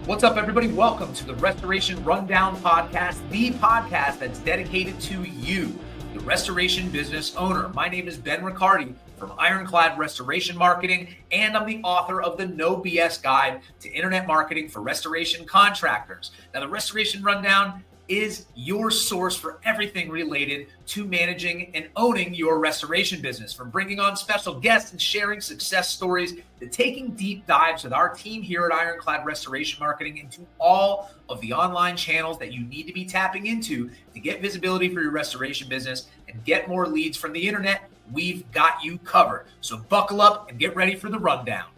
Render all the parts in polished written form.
What's up, everybody? Welcome to the Restoration Rundown Podcast, the podcast that's dedicated to you, the restoration business owner. My name is Ben Riccardi from Ironclad Restoration Marketing, and I'm the author of the No BS Guide to Internet Marketing for Restoration Contractors. Now, the Restoration Rundown is your source for everything related to managing and owning your restoration business, from bringing on special guests and sharing success stories to taking deep dives with our team here at Ironclad Restoration Marketing into all of the online channels that you need to be tapping into to get visibility for your restoration business and get more leads from the internet. We've got you covered. So buckle up and get ready for the rundown.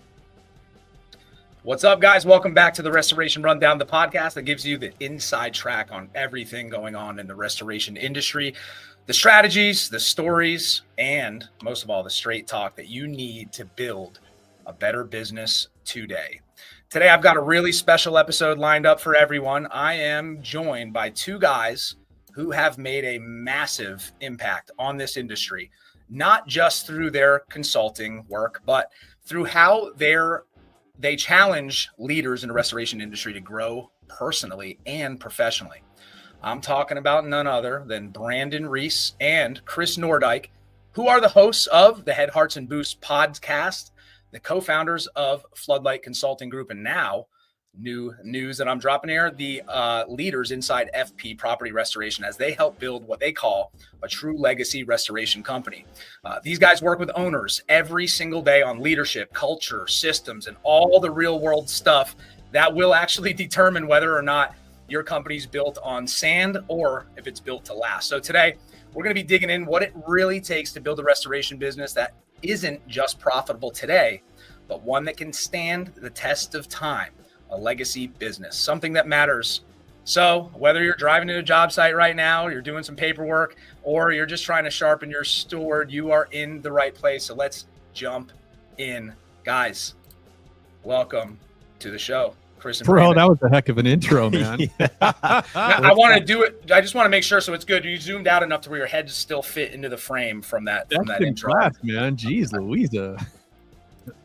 What's up, guys? Welcome back to the Restoration Rundown, the podcast that gives you the inside track on everything going on in the restoration industry, the strategies, the stories, and most of all, the straight talk that you need to build a better business today. Today, I've got a really special episode lined up for everyone. I am joined by two guys who have made a massive impact on this industry, not just through their consulting work, but through how they challenge leaders in the restoration industry to grow personally and professionally. I'm talking about none other than Reece and Chris Nordyke, who are the hosts of the Head, Hearts, and Boosts podcast, the co-founders of Floodlight Consulting Group, and now, new news that I'm dropping here, the leaders inside FP Property Restoration as they help build what they call a true legacy restoration company. These guys work with owners every single day on leadership, culture, systems, and all the real world stuff that will actually determine whether or not your company's built on sand or if it's built to last. So today, we're going to be digging in what it really takes to build a restoration business that isn't just profitable today, but one that can stand the test of time. A legacy business, something that matters. So whether you're driving to a job site right now, you're doing some paperwork, or you're just trying to sharpen your sword, you are in the right place. So let's jump in. Guys, welcome to the show. Chris and Bro, that was a heck of an intro, man. I want to do it. I just want to make sure so it's good. You zoomed out enough to where your head still fit into the frame from that intro. Class, man. Jeez, Louisa.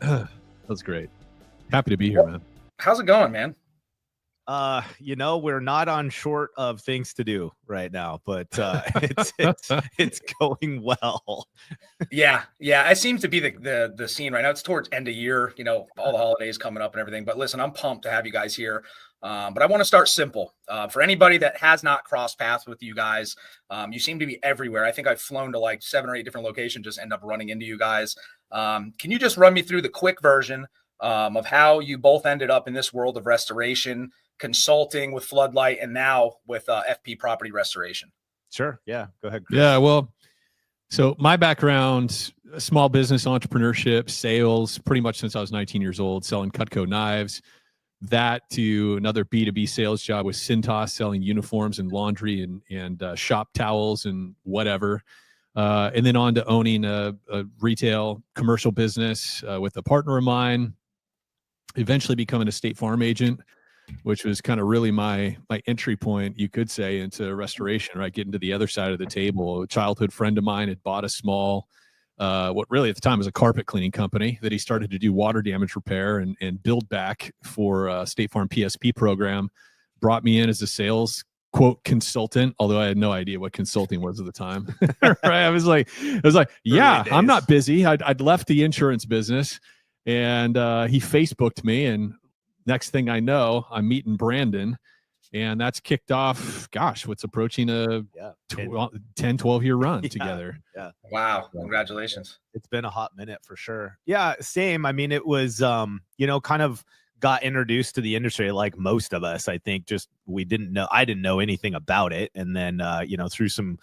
That was great. Happy to be here, man. How's it going, man? We're not on short of things to do right now, but it's going well. Yeah. It seems to be the scene right now. It's towards end of year, all the holidays coming up and everything. But listen, I'm pumped to have you guys here. But I want to start simple. For anybody that has not crossed paths with you guys, you seem to be everywhere. I think I've flown to like 7 or 8 different locations, just end up running into you guys. Can you just run me through the quick version of how you both ended up in this world of restoration, consulting with Floodlight, and now with FP Property Restoration? Sure. Yeah. Go ahead, Chris. Yeah. Well, so my background, small business entrepreneurship, sales, pretty much since I was 19 years old, selling Cutco knives, that to another B2B sales job with Cintas, selling uniforms and laundry and shop towels and whatever. And then on to owning a retail commercial business with a partner of mine, eventually becoming a State Farm agent, which was kind of really my entry point, you could say, into restoration, right? Getting to the other side of the table. A childhood friend of mine had bought a small, what really at the time was a carpet cleaning company that he started to do water damage repair and build back for State Farm PSP program, brought me in as a sales quote consultant, although I had no idea what consulting was at the time. Right? I was like, yeah, I'm not busy. I'd left the insurance business. And he Facebooked me, and next thing I know, I'm meeting Brandon, and that's kicked off, what's approaching a 10, 12-year run together. Yeah. Wow. Congratulations. It's been a hot minute for sure. Yeah, same. I mean, it was, kind of got introduced to the industry like most of us. I think just I didn't know anything about it. And then, through some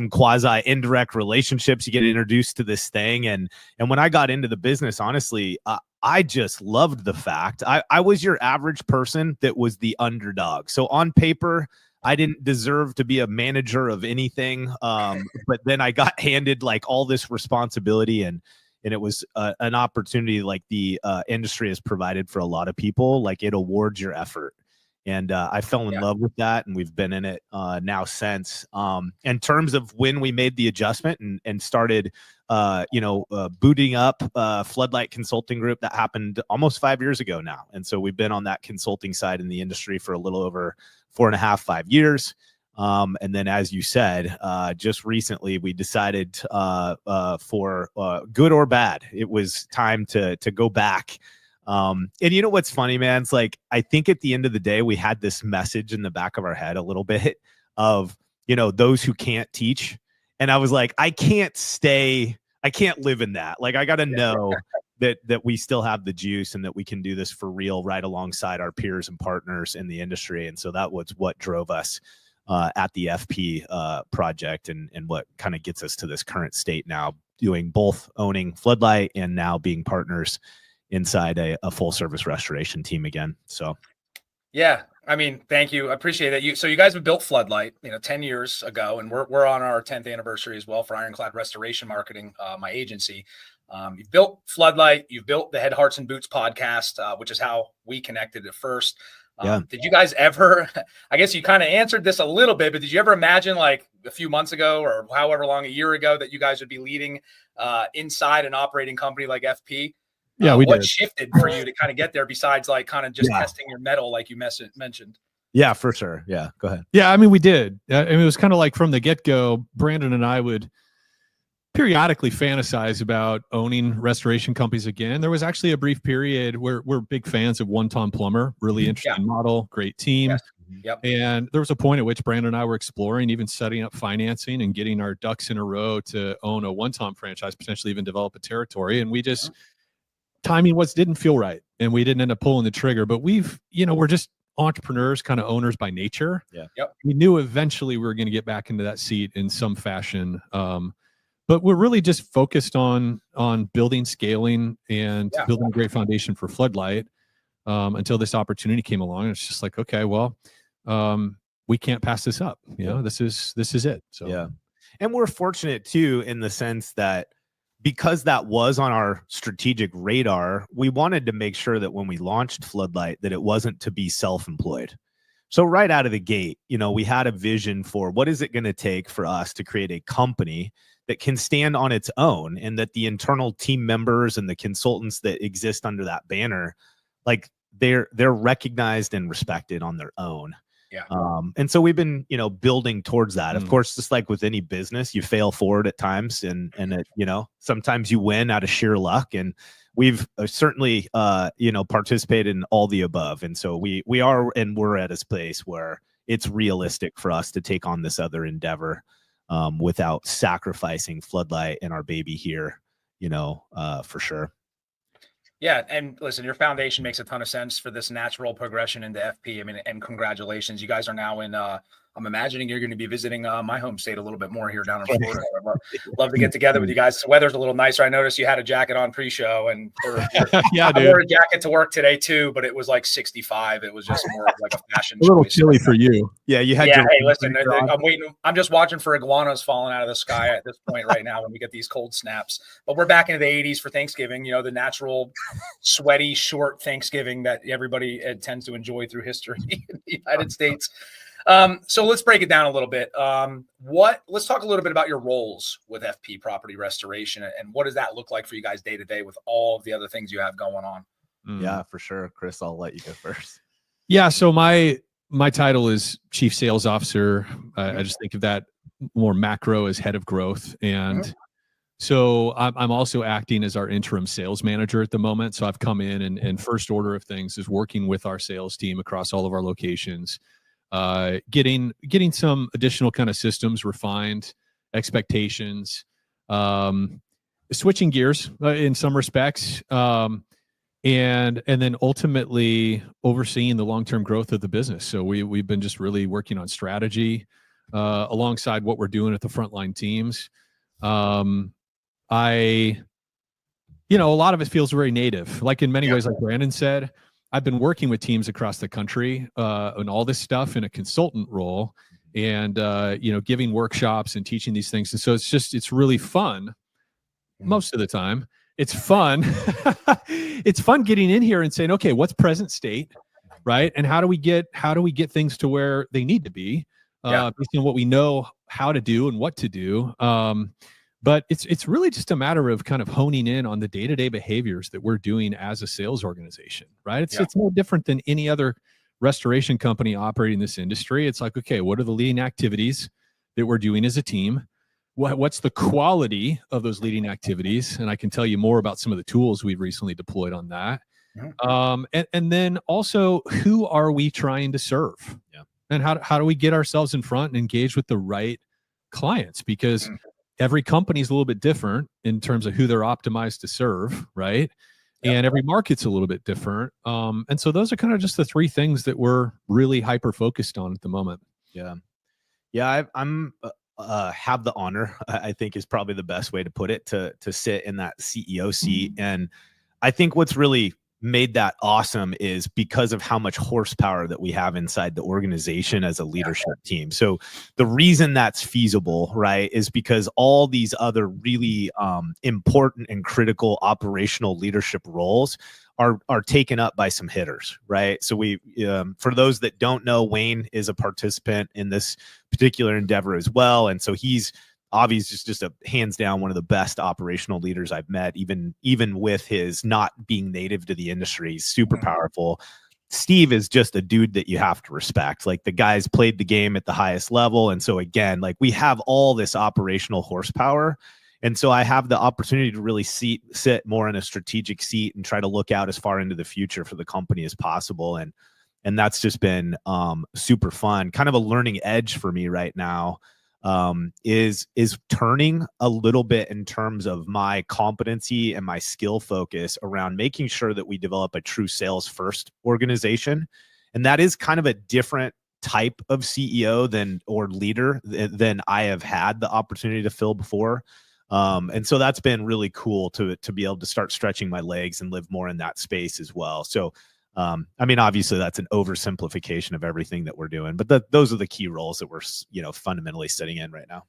quasi indirect relationships, you get introduced to this thing. And when I got into the business, honestly, I just loved the fact I was your average person that was the underdog. So on paper, I didn't deserve to be a manager of anything. But then I got handed like all this responsibility, and it was an opportunity like the industry has provided for a lot of people. Like, it awards your effort. And I fell in love with that, and we've been in it now since. In terms of when we made the adjustment and started, booting up Floodlight Consulting Group, that happened almost 5 years ago now. And so we've been on that consulting side in the industry for a little over 4.5, 5 years. And then, as you said, just recently we decided for good or bad, it was time to go back. And you know what's funny, man? It's like, I think at the end of the day, we had this message in the back of our head a little bit of, those who can't teach. And I was like, I can't live in that. Like, I got to know that we still have the juice and that we can do this for real right alongside our peers and partners in the industry. And so that was what drove us at the FP project and what kind of gets us to this current state now, doing both owning Floodlight and now being partners inside a full service restoration team again. So yeah, I mean, thank you. I appreciate that. So you guys have built Floodlight, 10 years ago, and we're on our 10th anniversary as well for Ironclad Restoration Marketing, my agency. You've built Floodlight, you've built the Head Hearts and Boots podcast, which is how we connected at first. Did you guys ever, I guess you kind of answered this a little bit, but did you ever imagine, like a few months ago or however long, a year ago, that you guys would be leading inside an operating company like FP? Yeah, what shifted for you to kind of get there besides like kind of just testing your metal, like you mentioned? Yeah, for sure. Yeah, go ahead. Yeah, I mean, we did. I mean, it was kind of like from the get-go, Brandon and I would periodically fantasize about owning restoration companies again. There was actually a brief period where we're big fans of One Tom Plumber, really interesting model, great team. Yes. Yep. And there was a point at which Brandon and I were exploring, even setting up financing and getting our ducks in a row to own a One Tom franchise, potentially even develop a territory. And we just, timing didn't feel right. And we didn't end up pulling the trigger, but we're just entrepreneurs, kind of owners by nature. Yeah. Yep. We knew eventually we were going to get back into that seat in some fashion. But we're really just focused on building, scaling, and building a great foundation for Floodlight until this opportunity came along. It's just like, okay, well, we can't pass this up. This is it. So yeah, and we're fortunate too in the sense that because that was on our strategic radar, we wanted to make sure that when we launched Floodlight, that it wasn't to be self-employed. So right out of the gate, we had a vision for what is it going to take for us to create a company that can stand on its own, and that the internal team members and the consultants that exist under that banner, like they're recognized and respected on their own. Yeah. And so we've been, building towards that. Of course, just like with any business, you fail forward at times, and it, sometimes you win out of sheer luck. And we've certainly, participated in all the above. And so we're at a place where it's realistic for us to take on this other endeavor without sacrificing Floodlight and our baby here, for sure. Yeah. And listen, your foundation makes a ton of sense for this natural progression into FP. I mean, and congratulations. You guys are now in, I'm imagining you're going to be visiting my home state a little bit more here down in Florida. I'd love to get together with you guys. The weather's a little nicer. I noticed you had a jacket on pre-show, and yeah, I wore a jacket to work today too, but it was like 65. It was just more of like a fashion a little choice. chilly for you. Yeah, you had. Yeah, hey, listen, I'm waiting. I'm just watching for iguanas falling out of the sky at this point right now when we get these cold snaps. But we're back into the 80s for Thanksgiving. The natural, sweaty, short Thanksgiving that everybody tends to enjoy through history in the United States. So let's break it down a little bit. Let's talk a little bit about your roles with FP Property Restoration, and what does that look like for you guys day to day with all of the other things you have going on? Yeah, for sure. Chris, I'll let you go first. Yeah. So my title is Chief Sales Officer. I just think of that more macro as head of growth. And so I'm also acting as our interim sales manager at the moment. So I've come in and first order of things is working with our sales team across all of our locations, getting some additional kind of systems refined, expectations, switching gears in some respects, and then ultimately overseeing the long-term growth of the business. So we've been just really working on strategy alongside what we're doing at the frontline teams. A lot of it feels very native. Like in many ways, like Brandon said, I've been working with teams across the country on all this stuff in a consultant role, and giving workshops and teaching these things. And so it's really fun. Most of the time, it's fun. It's fun getting in here and saying, okay, what's present state? right? And how do we get things to where they need to be, based on what we know how to do and what to do. But it's really just a matter of kind of honing in on the day-to-day behaviors that we're doing as a sales organization, right? It's no different than any other restoration company operating in this industry. It's like, okay, what are the leading activities that we're doing as a team? What's the quality of those leading activities? And I can tell you more about some of the tools we've recently deployed on that. And then also, who are we trying to serve? Yeah. And how do we get ourselves in front and engage with the right clients? Because every company is a little bit different in terms of who they're optimized to serve, right? And every market's a little bit different. And so those are kind of just the three things that we're really hyper focused on at the moment. Yeah. I'm have the honor, I think is probably the best way to put it, to sit in that CEO seat. And I think what's really made that awesome is because of how much horsepower that we have inside the organization as a leadership team. So the reason that's feasible, right, is because all these other really important and critical operational leadership roles are taken up by some hitters, right? So we, for those that don't know, Wayne is a participant in this particular endeavor as well. And so he's obviously just a hands down one of the best operational leaders I've met, even with his not being native to the industry. He's super powerful. Steve is just a dude that you have to respect. Like, the guy's played the game at the highest level. And so again, like, we have all this operational horsepower. And so I have the opportunity to really sit more in a strategic seat and try to look out as far into the future for the company as possible. And that's just been super fun. Kind of a learning edge for me right now. Is turning a little bit in terms of my competency and my skill focus around making sure that we develop a true sales first organization. And that is kind of a different type of CEO or leader than I have had the opportunity to fill before. And so that's been really cool to be able to start stretching my legs and live more in that space as well. So I mean, obviously that's an oversimplification of everything that we're doing, but those are the key roles that we're, fundamentally sitting in right now.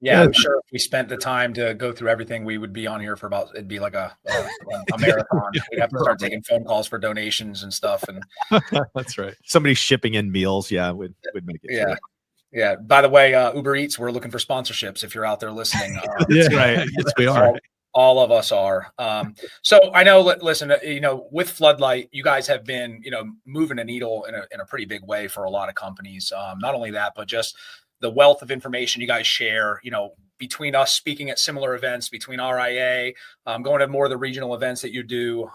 Yeah, I'm sure if we spent the time to go through everything, we would be on here for it'd be like a marathon. We'd have to start taking phone calls for donations and stuff. And that's right. Somebody shipping in meals. Yeah. Would make it. Yeah. Yeah. By the way, Uber Eats, we're looking for sponsorships. If you're out there listening, that's right. Yes, we are. All of us are. So I know, listen, with Floodlight, you guys have been, moving a needle in a pretty big way for a lot of companies. Not only that, but just the wealth of information you guys share, between us speaking at similar events, between RIA, going to more of the regional events that you do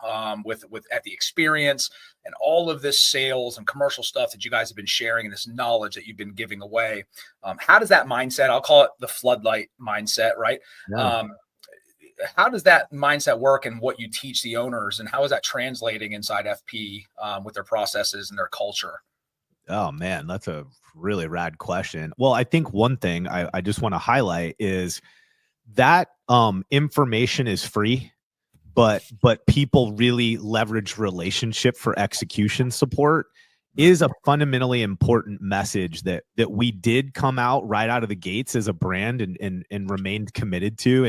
with at the experience, and all of this sales and commercial stuff that you guys have been sharing, and this knowledge that you've been giving away. How does that mindset, I'll call it the Floodlight mindset, right? Yeah. How does that mindset work, and what you teach the owners, and how is that translating inside FP with their processes and their culture? Oh man, that's a really rad question. Well, I think one thing I just want to highlight is that information is free, but people really leverage relationship for execution support is a fundamentally important message that we did come out right out of the gates as a brand and remained committed to.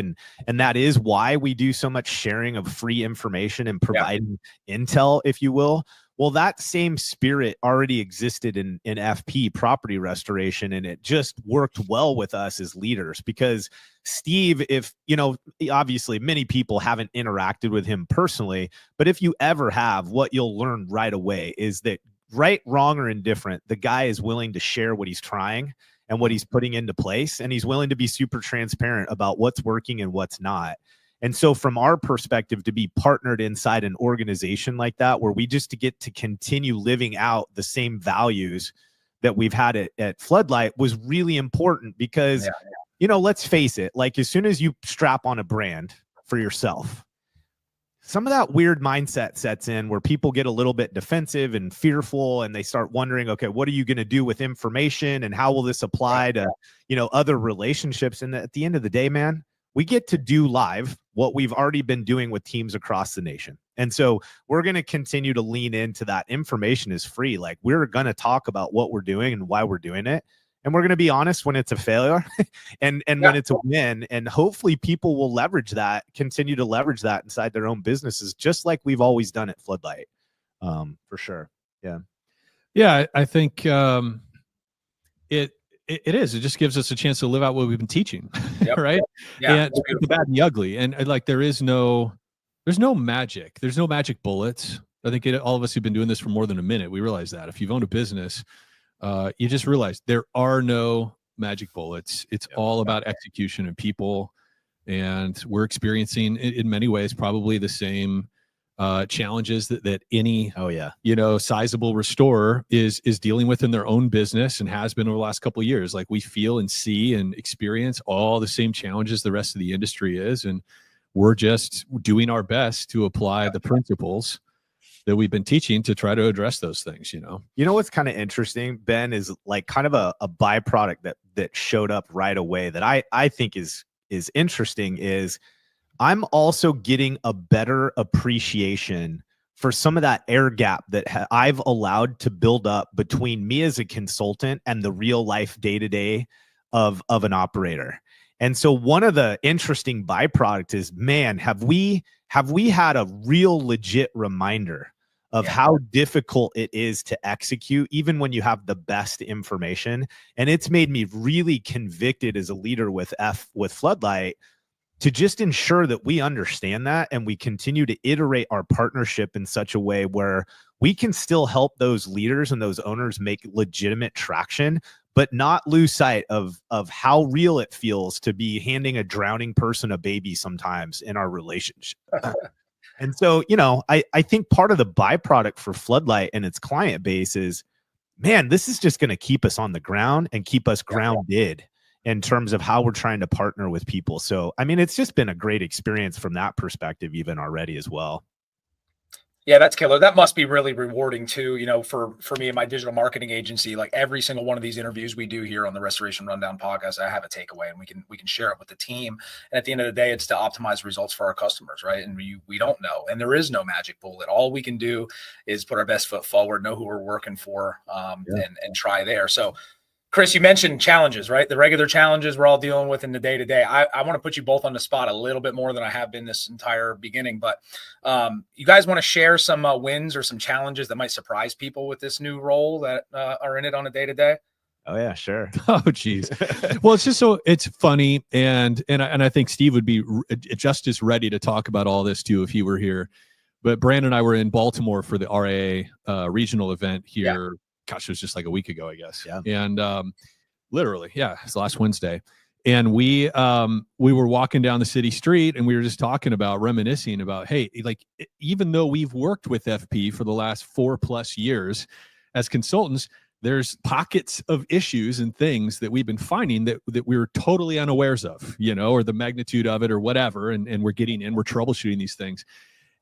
And that is why we do so much sharing of free information and providing intel, if you will. Well, that same spirit already existed in FP property restoration, and it just worked well with us as leaders because Steve, obviously many people haven't interacted with him personally, but if you ever have, what you'll learn right away is that right, wrong, or indifferent, the guy is willing to share what he's trying and what he's putting into place. And he's willing to be super transparent about what's working and what's not. And so from our perspective, to be partnered inside an organization like that, where we just get to continue living out the same values that we've had at Floodlight, was really important because, let's face it, like as soon as you strap on a brand for yourself, some of that weird mindset sets in where people get a little bit defensive and fearful, and they start wondering, okay, what are you going to do with information, and how will this apply to, other relationships? And at the end of the day, man, we get to do live what we've already been doing with teams across the nation. And so we're going to continue to lean into that. Information is free. Like, we're going to talk about what we're doing and why we're doing it. And we're going to be honest when it's a failure and when it's a win. And hopefully people will continue to leverage that inside their own businesses, just like we've always done at Floodlight. For sure. Yeah. Yeah, I think it is. It just gives us a chance to live out what we've been teaching, Yep. right? Yeah, And the bad and the ugly, and like there's no magic. There's no magic bullets. I think all of us who've been doing this for more than a minute, we realize that if you've owned a business, you just realize there are no magic bullets. It's all about execution and people, and we're experiencing in many ways probably the same challenges that any sizable restorer is dealing with in their own business and has been over the last couple of years. Like we feel and see and experience all the same challenges the rest of the industry is, and we're just doing our best to apply the principles that we've been teaching to try to address those things. You know what's kind of interesting, Ben, is like kind of a byproduct that showed up right away that I think is interesting is I'm also getting a better appreciation for some of that air gap that I've allowed to build up between me as a consultant and the real life day-to-day of an operator. And so one of the interesting byproducts is, man, have we had a real legit reminder of how difficult it is to execute, even when you have the best information. And it's made me really convicted as a leader with Floodlight to just ensure that we understand that and we continue to iterate our partnership in such a way where we can still help those leaders and those owners make legitimate traction, but not lose sight of how real it feels to be handing a drowning person a baby sometimes in our relationship. And so, I think part of the byproduct for Floodlight and its client base is, man, this is just going to keep us on the ground and keep us grounded in terms of how we're trying to partner with people. So, I mean, it's just been a great experience from that perspective, even already as well. Yeah, that's killer. That must be really rewarding too, for me and my digital marketing agency. Like every single one of these interviews we do here on the Restoration Rundown podcast, I have a takeaway and we can share it with the team. And at the end of the day, it's to optimize results for our customers, right? And we don't know, and there is no magic bullet. All we can do is put our best foot forward, know who we're working for, and try there. So, Chris, you mentioned challenges, right? The regular challenges we're all dealing with in the day-to-day. I want to put you both on the spot a little bit more than I have been this entire beginning, but you guys want to share some wins or some challenges that might surprise people with this new role that are in it on a day-to-day? Oh yeah, sure. Oh geez. Well, it's just it's funny. And I think Steve would be just as ready to talk about all this too, if he were here. But Brandon and I were in Baltimore for the RAA regional event here. Yeah. Gosh, it was just like a week ago, I guess. Yeah. And literally, it's last Wednesday. And we were walking down the city street and we were just talking about, reminiscing about, hey, like, even though we've worked with FP for the last 4+ years as consultants, there's pockets of issues and things that we've been finding that we were totally unawares of, or the magnitude of it or whatever. And we're troubleshooting these things.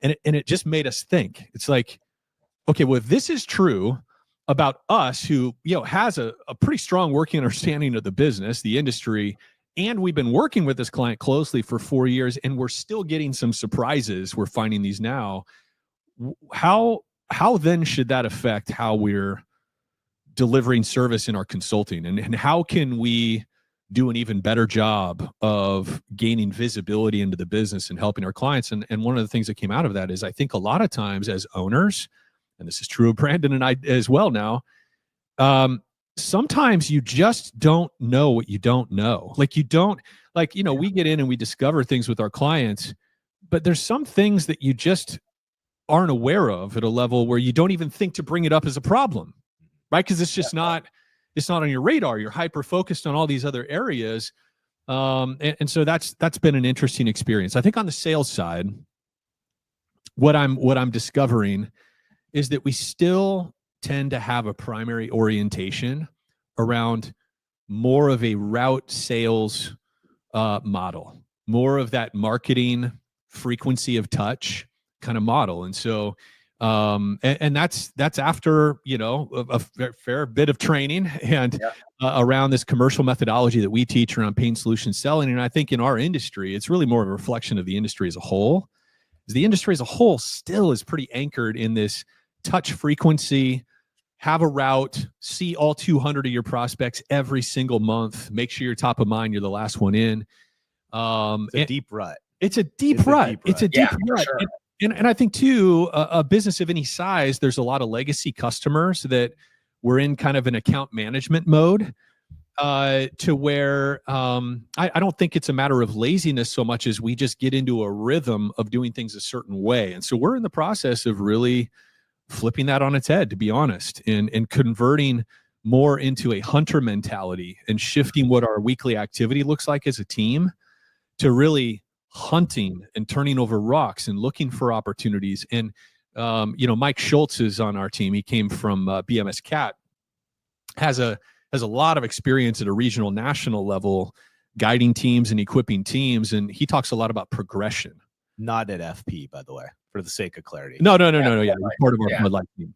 And it just made us think. It's like, okay, well, if this is true about us who, has a pretty strong working understanding of the business, the industry, and we've been working with this client closely for 4 years, and we're still getting some surprises. We're finding these now. How then should that affect how we're delivering service in our consulting? And how can we do an even better job of gaining visibility into the business and helping our clients? And one of the things that came out of that is, I think a lot of times as owners, and this is true of Brandon and I as well now, sometimes you just don't know what you don't know. Like we get in and we discover things with our clients, but there's some things that you just aren't aware of at a level where you don't even think to bring it up as a problem, right? Because it's just it's not on your radar. You're hyper-focused on all these other areas. And so that's been an interesting experience. I think on the sales side, what I'm discovering is that we still tend to have a primary orientation around more of a route sales model, more of that marketing frequency of touch kind of model. And so, and that's after, a fair bit of training and around this commercial methodology that we teach around pain solution selling. And I think in our industry, it's really more of a reflection of the industry as a whole. The industry as a whole still is pretty anchored in this touch frequency, have a route, see all 200 of your prospects every single month, make sure you're top of mind, you're the last one in. It's a deep rut. It's a deep rut. It's a deep rut. Sure. And I think too, a business of any size, there's a lot of legacy customers that we're in kind of an account management mode, to where I don't think it's a matter of laziness so much as we just get into a rhythm of doing things a certain way. And so we're in the process of really flipping that on its head, to be honest, and converting more into a hunter mentality and shifting what our weekly activity looks like as a team to really hunting and turning over rocks and looking for opportunities. And, Mike Schultz is on our team. He came from BMS Cat, has a lot of experience at a regional, national level, guiding teams and equipping teams. And he talks a lot about progression. Not at FP, by the way, for the sake of clarity. No. Yeah, he's part of our Floodlight team.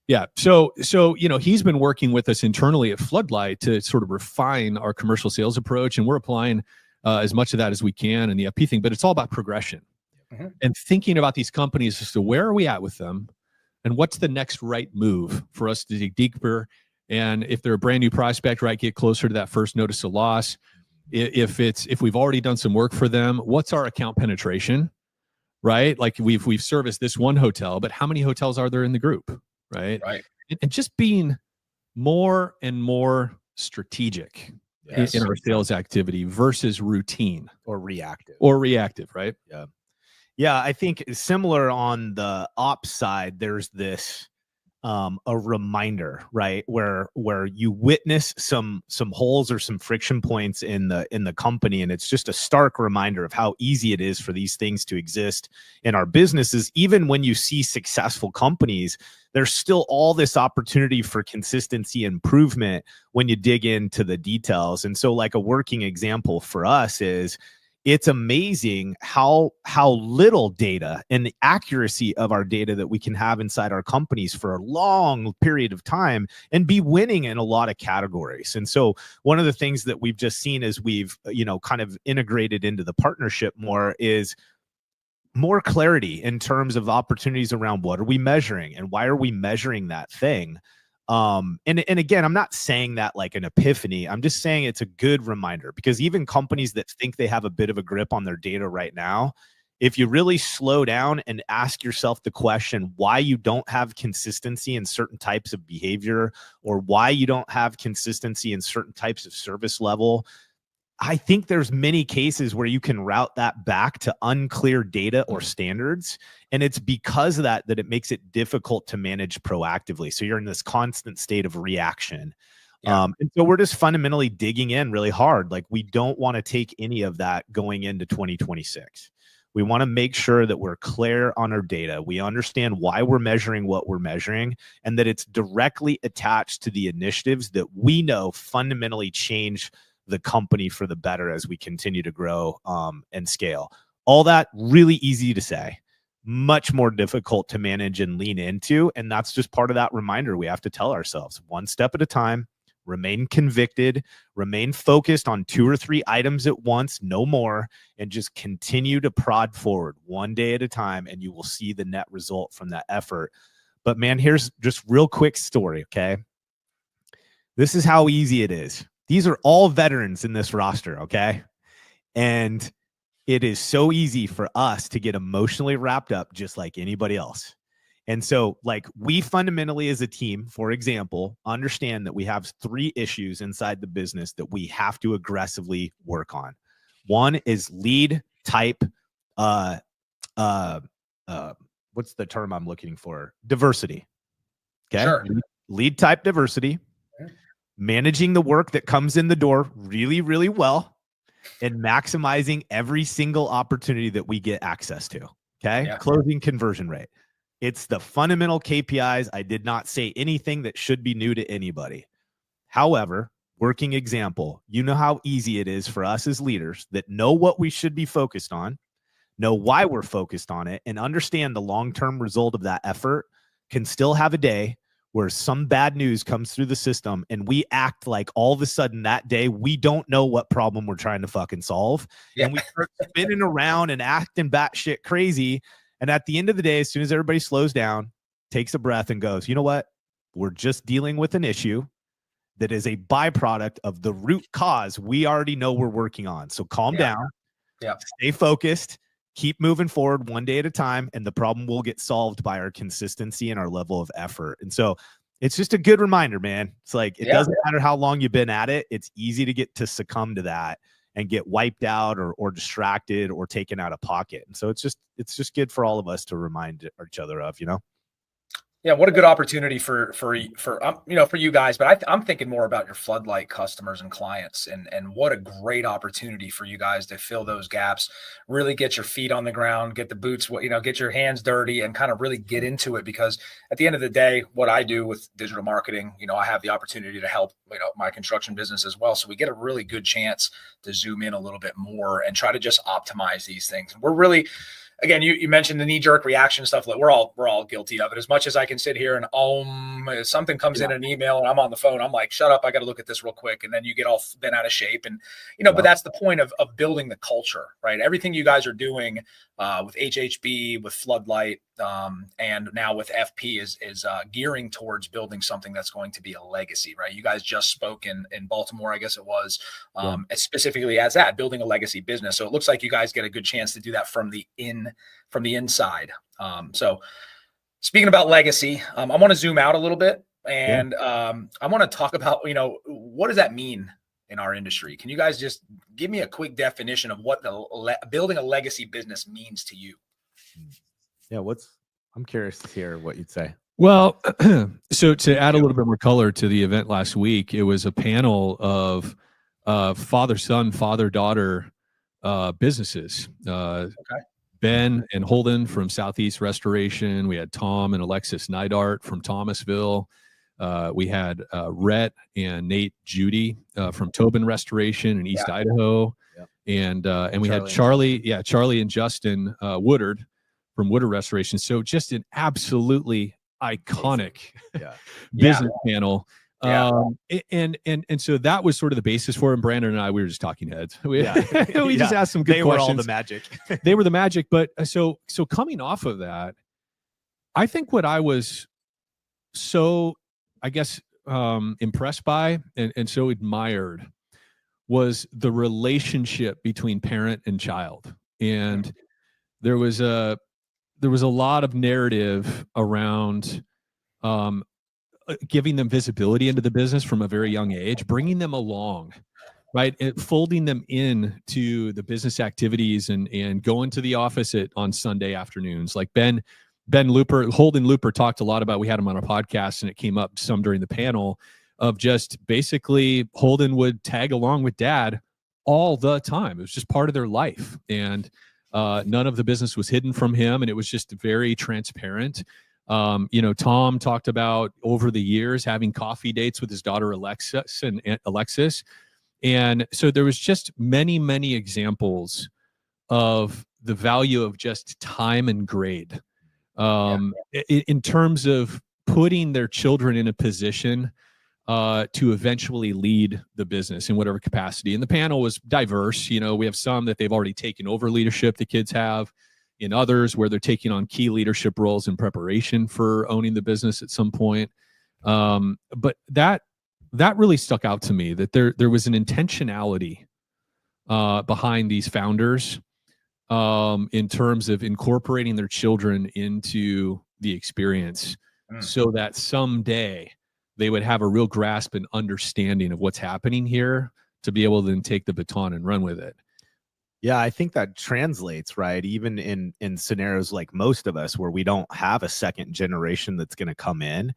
Yeah. So, he's been working with us internally at Floodlight to sort of refine our commercial sales approach. And we're applying as much of that as we can in the FP thing, but it's all about progression and thinking about these companies as to where are we at with them and what's the next right move for us to dig deeper. And if they're a brand new prospect, right, get closer to that first notice of loss. If we've already done some work for them, what's our account penetration, right? Like we've serviced this one hotel, but how many hotels are there in the group, right? Right. And just being more and more strategic in our sales activity versus routine or reactive. Right? Yeah. I think similar on the ops side, there's this a reminder, right, where you witness some holes or some friction points in the company, and it's just a stark reminder of how easy it is for these things to exist in our businesses. Even when you see successful companies, there's still all this opportunity for consistency improvement when you dig into the details. And so, like, a working example for us is, it's amazing how little data and the accuracy of our data that we can have inside our companies for a long period of time and be winning in a lot of categories. And so one of the things that we've just seen as we've, kind of integrated into the partnership more is more clarity in terms of opportunities around what are we measuring and why are we measuring that thing. And again, I'm not saying that like an epiphany. I'm just saying it's a good reminder, because even companies that think they have a bit of a grip on their data right now, if you really slow down and ask yourself the question, why you don't have consistency in certain types of behavior, or why you don't have consistency in certain types of service level, I think there's many cases where you can route that back to unclear data or standards. And it's because of that it makes it difficult to manage proactively. So you're in this constant state of reaction. And so we're just fundamentally digging in really hard. Like, we don't want to take any of that going into 2026. We want to make sure that we're clear on our data. We understand why we're measuring what we're measuring, and that it's directly attached to the initiatives that we know fundamentally change the company for the better as we continue to grow and scale. All that really easy to say, much more difficult to manage and lean into. And that's just part of that reminder we have to tell ourselves, one step at a time, remain convicted, remain focused on 2 or 3 items at once, no more, and just continue to prod forward one day at a time, and you will see the net result from that effort. But man, here's just real quick story, okay? This is how easy it is. These are all veterans in this roster, okay? And it is so easy for us to get emotionally wrapped up just like anybody else. And so, like, we fundamentally as a team, for example, understand that we have 3 issues inside the business that we have to aggressively work on. One is lead type, what's the term I'm looking for? Diversity. Okay. Sure. Lead type diversity. Managing the work that comes in the door really, really well, and maximizing every single opportunity that we get access to. Okay. Yeah. Closing conversion rate. It's the fundamental KPIs. I did not say anything that should be new to anybody. However, working example, you know how easy it is for us as leaders that know what we should be focused on, know why we're focused on it, and understand the long-term result of that effort can still have a day where some bad news comes through the system and we act like all of a sudden that day we don't know what problem we're trying to fucking solve. Yeah. And we start spinning around and acting batshit crazy. And at the end of the day, as soon as everybody slows down, takes a breath and goes, you know what? We're just dealing with an issue that is a byproduct of the root cause we already know we're working on. So calm down, stay focused, keep moving forward one day at a time, and the problem will get solved by our consistency and our level of effort. And so It's just a good reminder, man. It's like, it Yeah. doesn't matter how long you've been at it. It's easy to get to succumb to that and get wiped out or distracted or taken out of pocket. And so it's just good for all of us to remind each other of, Yeah, what a good opportunity for you guys. But I'm thinking more about your Floodlight customers and clients, and what a great opportunity for you guys to fill those gaps, really get your feet on the ground, get the boots, get your hands dirty, and kind of really get into it. Because at the end of the day, what I do with digital marketing, I have the opportunity to help my construction business as well. So we get a really good chance to zoom in a little bit more and try to just optimize these things. We're really, again, you mentioned the knee-jerk reaction stuff. Like we're all guilty of it. As much as I can sit here and something comes in an email and I'm on the phone, I'm like, shut up, I got to look at this real quick. And then you get all bent out of shape. And but that's the point of building the culture, right? Everything you guys are doing with HHB, with Floodlight, and now with FP is gearing towards building something that's going to be a legacy, right? You guys just spoke in Baltimore, I guess it was, specifically as that, building a legacy business. So it looks like you guys get a good chance to do that from the inside. So speaking about legacy, I want to zoom out a little bit, and I want to talk about, what does that mean in our industry? Can you guys just give me a quick definition of what building a legacy business means to you? Yeah. I'm curious to hear what you'd say. Well, so to add a little bit more color to the event last week, it was a panel of father-son, father-daughter businesses. Ben and Holden from Southeast Restoration. We had Tom and Alexis Neidart from Thomasville. We had Rhett and Nate Judy from Tobin Restoration in East Idaho. And we had Charlie and Justin Woodard from Woodard Restoration. So just an absolutely iconic business panel. And so that was sort of the basis for it. And Brandon and I, we were just talking heads. We just asked some good questions. They were all the magic. They were the magic. But so coming off of that, I think what I was so, I guess, impressed by and so admired was the relationship between parent and child. And there was a lot of narrative around giving them visibility into the business from a very young age, bringing them along, right? And folding them in to the business activities and going to the office on Sunday afternoons. Like Holden Looper talked a lot about, we had him on a podcast and it came up some during the panel of just basically Holden would tag along with dad all the time. It was just part of their life. And none of the business was hidden from him. And it was just very transparent. Tom talked about over the years having coffee dates with his daughter Alexis. And so there was just many, many examples of the value of just time and grade in terms of putting their children in a position to eventually lead the business in whatever capacity. And the panel was diverse. We have some that they've already taken over leadership, the kids have. In others where they're taking on key leadership roles in preparation for owning the business at some point. But that really stuck out to me, that there was an intentionality behind these founders in terms of incorporating their children into the experience so that someday they would have a real grasp and understanding of what's happening here to be able to then take the baton and run with it. Yeah, I think that translates, right? Even in scenarios like most of us where we don't have a second generation that's going to come in.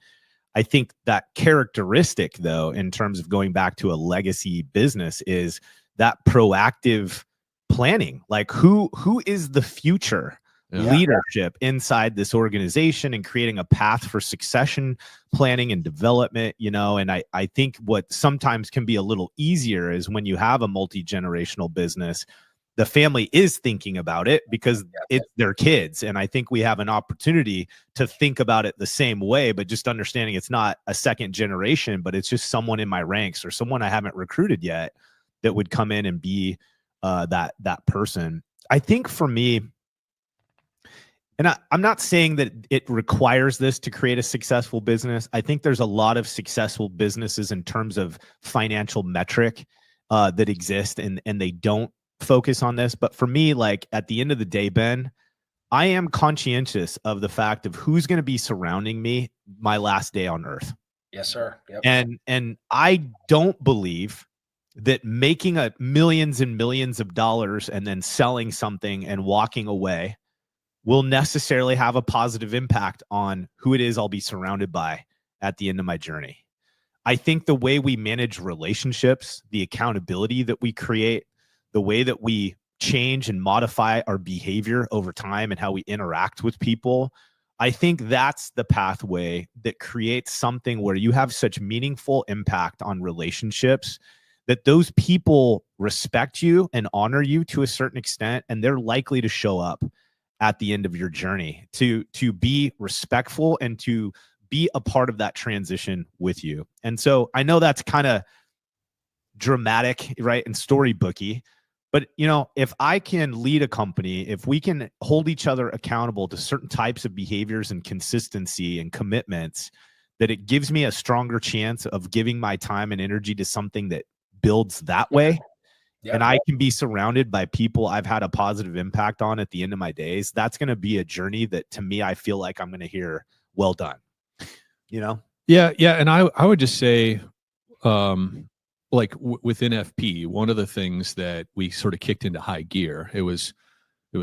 I think that characteristic, though, in terms of going back to a legacy business, is that proactive planning. Like who is the future leadership inside this organization and creating a path for succession planning and development, and I think what sometimes can be a little easier is when you have a multi-generational business, the family is thinking about it because it's their kids. And I think we have an opportunity to think about it the same way, but just understanding it's not a second generation, but it's just someone in my ranks or someone I haven't recruited yet that would come in and be that person. I think for me, and I'm not saying that it requires this to create a successful business. I think there's a lot of successful businesses in terms of financial metric that exist and they don't focus on this. But for me, like at the end of the day, Ben, I am conscientious of the fact of who's going to be surrounding me my last day on earth. Yes, sir. Yep. And I don't believe that making millions and millions of dollars and then selling something and walking away will necessarily have a positive impact on who it is I'll be surrounded by at the end of my journey. I think the way we manage relationships, the accountability that we create, the way that we change and modify our behavior over time and how we interact with people, I think that's the pathway that creates something where you have such meaningful impact on relationships that those people respect you and honor you to a certain extent, and they're likely to show up at the end of your journey to be respectful and to be a part of that transition with you. And so I know that's kind of dramatic, right, and storybooky, but if I can lead a company, if we can hold each other accountable to certain types of behaviors and consistency and commitments, that it gives me a stronger chance of giving my time and energy to something that builds that way. Yeah. And I can be surrounded by people I've had a positive impact on at the end of my days. That's going to be a journey that, to me, I feel like I'm going to hear, well done. Yeah. And I would just say, within FP, one of the things that we sort of kicked into high gear, it was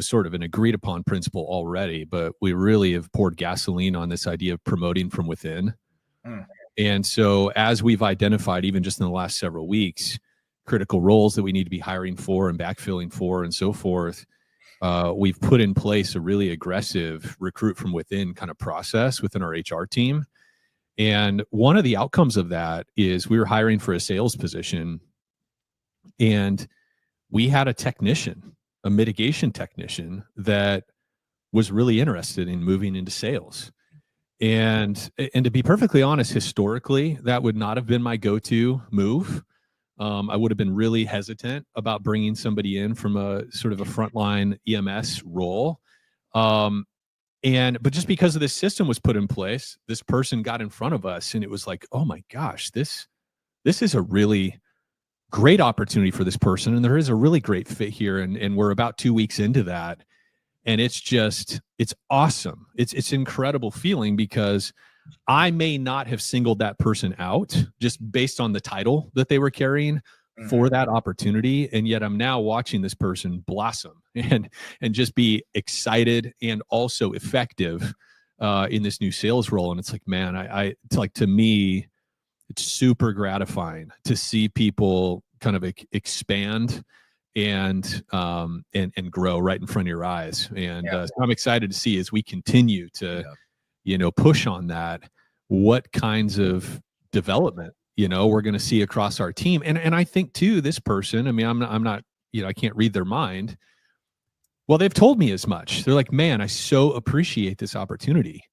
sort of an agreed upon principle already, but we really have poured gasoline on this idea of promoting from within. And so as we've identified, even just in the last several weeks, critical roles that we need to be hiring for and backfilling for and so forth, we've put in place a really aggressive recruit from within kind of process within our HR team. And one of the outcomes of that is we were hiring for a sales position, and we had a mitigation technician that was really interested in moving into sales. And to be perfectly honest, historically, that would not have been my go-to move. I would have been really hesitant about bringing somebody in from a sort of a frontline EMS role. But just because of this system was put in place, this person got in front of us, and it was like, oh my gosh, this is a really great opportunity for this person. And there is a really great fit here. And we're about 2 weeks into that. And it's awesome. It's an incredible feeling, because I may not have singled that person out just based on the title that they were carrying for that opportunity. And yet I'm now watching this person blossom and just be excited and also effective in this new sales role. And it's like, man, it's like, to me, it's super gratifying to see people kind of expand and grow right in front of your eyes. And so I'm excited to see, as we continue to, push on that, what kinds of development, we're going to see across our team. And I think too, this person, I mean, I'm not, I can't read their mind. Well, they've told me as much. They're like, man, I so appreciate this opportunity.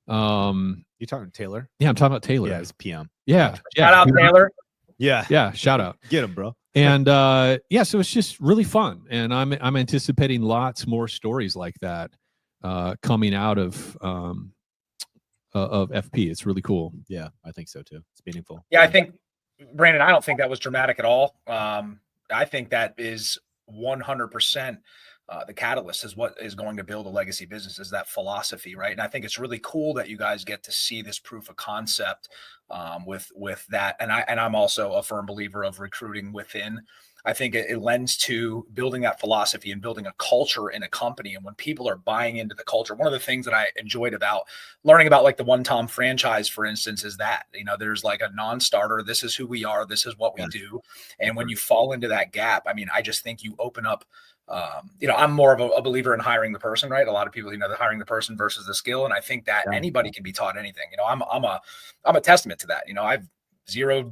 You talking Taylor? Yeah, I'm talking about Taylor. Yeah, it's PM. Yeah. Shout out Taylor. Yeah. Shout out. Get him, bro. And so it's just really fun. And I'm anticipating lots more stories like that coming out of FP. It's really cool. Yeah, I think so too. It's meaningful. Yeah, I think, Brandon, I don't think that was dramatic at all. I think that is 100% the catalyst, is what is going to build a legacy business, is that philosophy, right? And I think it's really cool that you guys get to see this proof of concept with that. And I'm also a firm believer of recruiting within. I think it lends to building that philosophy and building a culture in a company. And when people are buying into the culture, one of the things that I enjoyed about learning about like the One Tom franchise, for instance, is that, there's like a non-starter. This is who we are. This is what we do. And when you fall into that gap, I mean, I just think you open up, I'm more of a believer in hiring the person, right? A lot of people, they're hiring the person versus the skill. And I think that anybody can be taught anything. I'm a testament to that. I've zero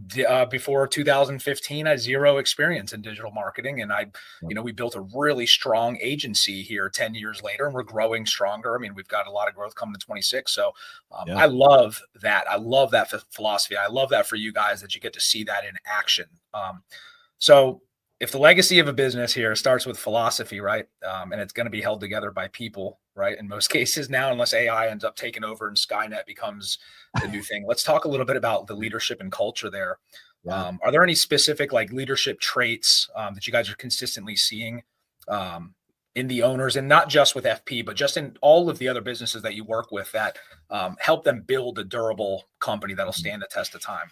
before 2015, I had zero experience in digital marketing. And we built a really strong agency here 10 years later, and we're growing stronger. I mean, we've got a lot of growth coming to 26. So I love that. I love that philosophy. I love that for you guys, that you get to see that in action. So if the legacy of a business here starts with philosophy, right? And it's going to be held together by people, right? In most cases now, unless AI ends up taking over and Skynet becomes the new thing. Let's talk a little bit about the leadership and culture there. Yeah. Are there any specific like leadership traits that you guys are consistently seeing in the owners, and not just with FP, but just in all of the other businesses that you work with that help them build a durable company that'll stand the test of time?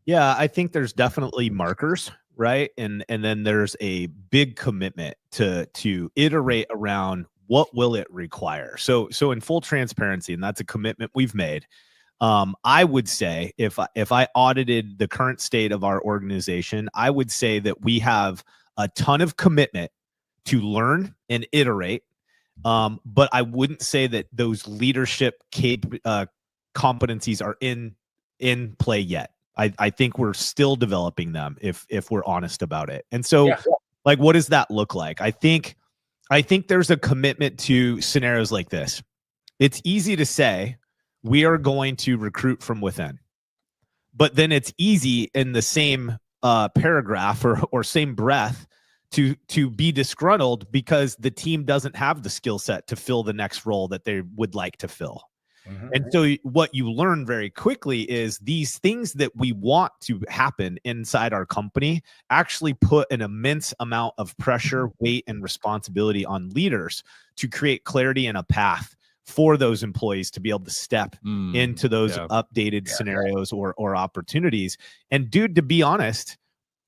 Yeah, I think there's definitely markers, right? And then there's a big commitment to iterate around what will it require. So in full transparency, and that's a commitment we've made. I would say if I audited the current state of our organization, I would say that we have a ton of commitment to learn and iterate. But I wouldn't say that those leadership competencies are in play yet. I think we're still developing them if we're honest about it. And so like, what does that look like? I think there's a commitment to scenarios like this. It's easy to say we are going to recruit from within, but then it's easy in the same paragraph or same breath to be disgruntled because the team doesn't have the skill set to fill the next role that they would like to fill. Mm-hmm. And so what you learn very quickly is these things that we want to happen inside our company actually put an immense amount of pressure, weight, and responsibility on leaders to create clarity and a path for those employees to be able to step into those updated scenarios or opportunities. And dude, to be honest,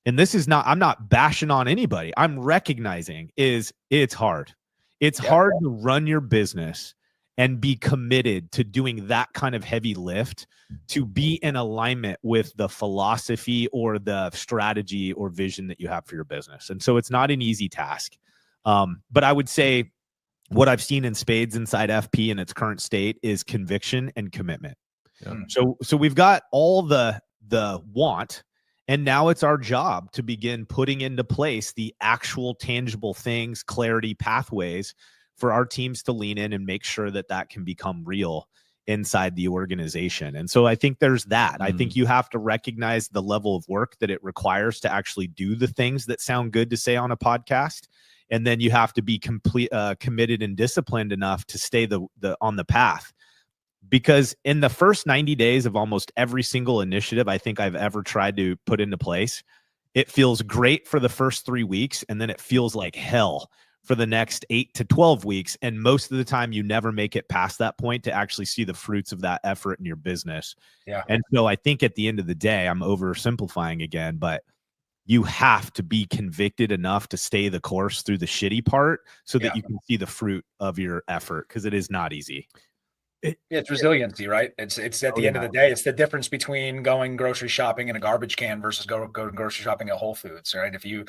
and this is not, I'm not bashing on anybody, I'm recognizing it's hard. It's hard to run your business and be committed to doing that kind of heavy lift, to be in alignment with the philosophy or the strategy or vision that you have for your business. And so it's not an easy task. But I would say what I've seen in spades inside FP in its current state is conviction and commitment. Yeah. So we've got all the want, and now it's our job to begin putting into place the actual tangible things, clarity, pathways for our teams to lean in and make sure that that can become real inside the organization. And so I think there's that. I think you have to recognize the level of work that it requires to actually do the things that sound good to say on a podcast. And then you have to be committed and disciplined enough to stay on the path. Because in the first 90 days of almost every single initiative I think I've ever tried to put into place, it feels great for the first 3 weeks, and then it feels like hell for the next 8 to 12 weeks. And most of the time you never make it past that point to actually see the fruits of that effort in your business. Yeah. And so I think at the end of the day, I'm oversimplifying again, but you have to be convicted enough to stay the course through the shitty part so that you can see the fruit of your effort, because it is not easy. It's resiliency, right? It's at the end of the day, it's the difference between going grocery shopping in a garbage can versus go grocery shopping at Whole Foods, right? If you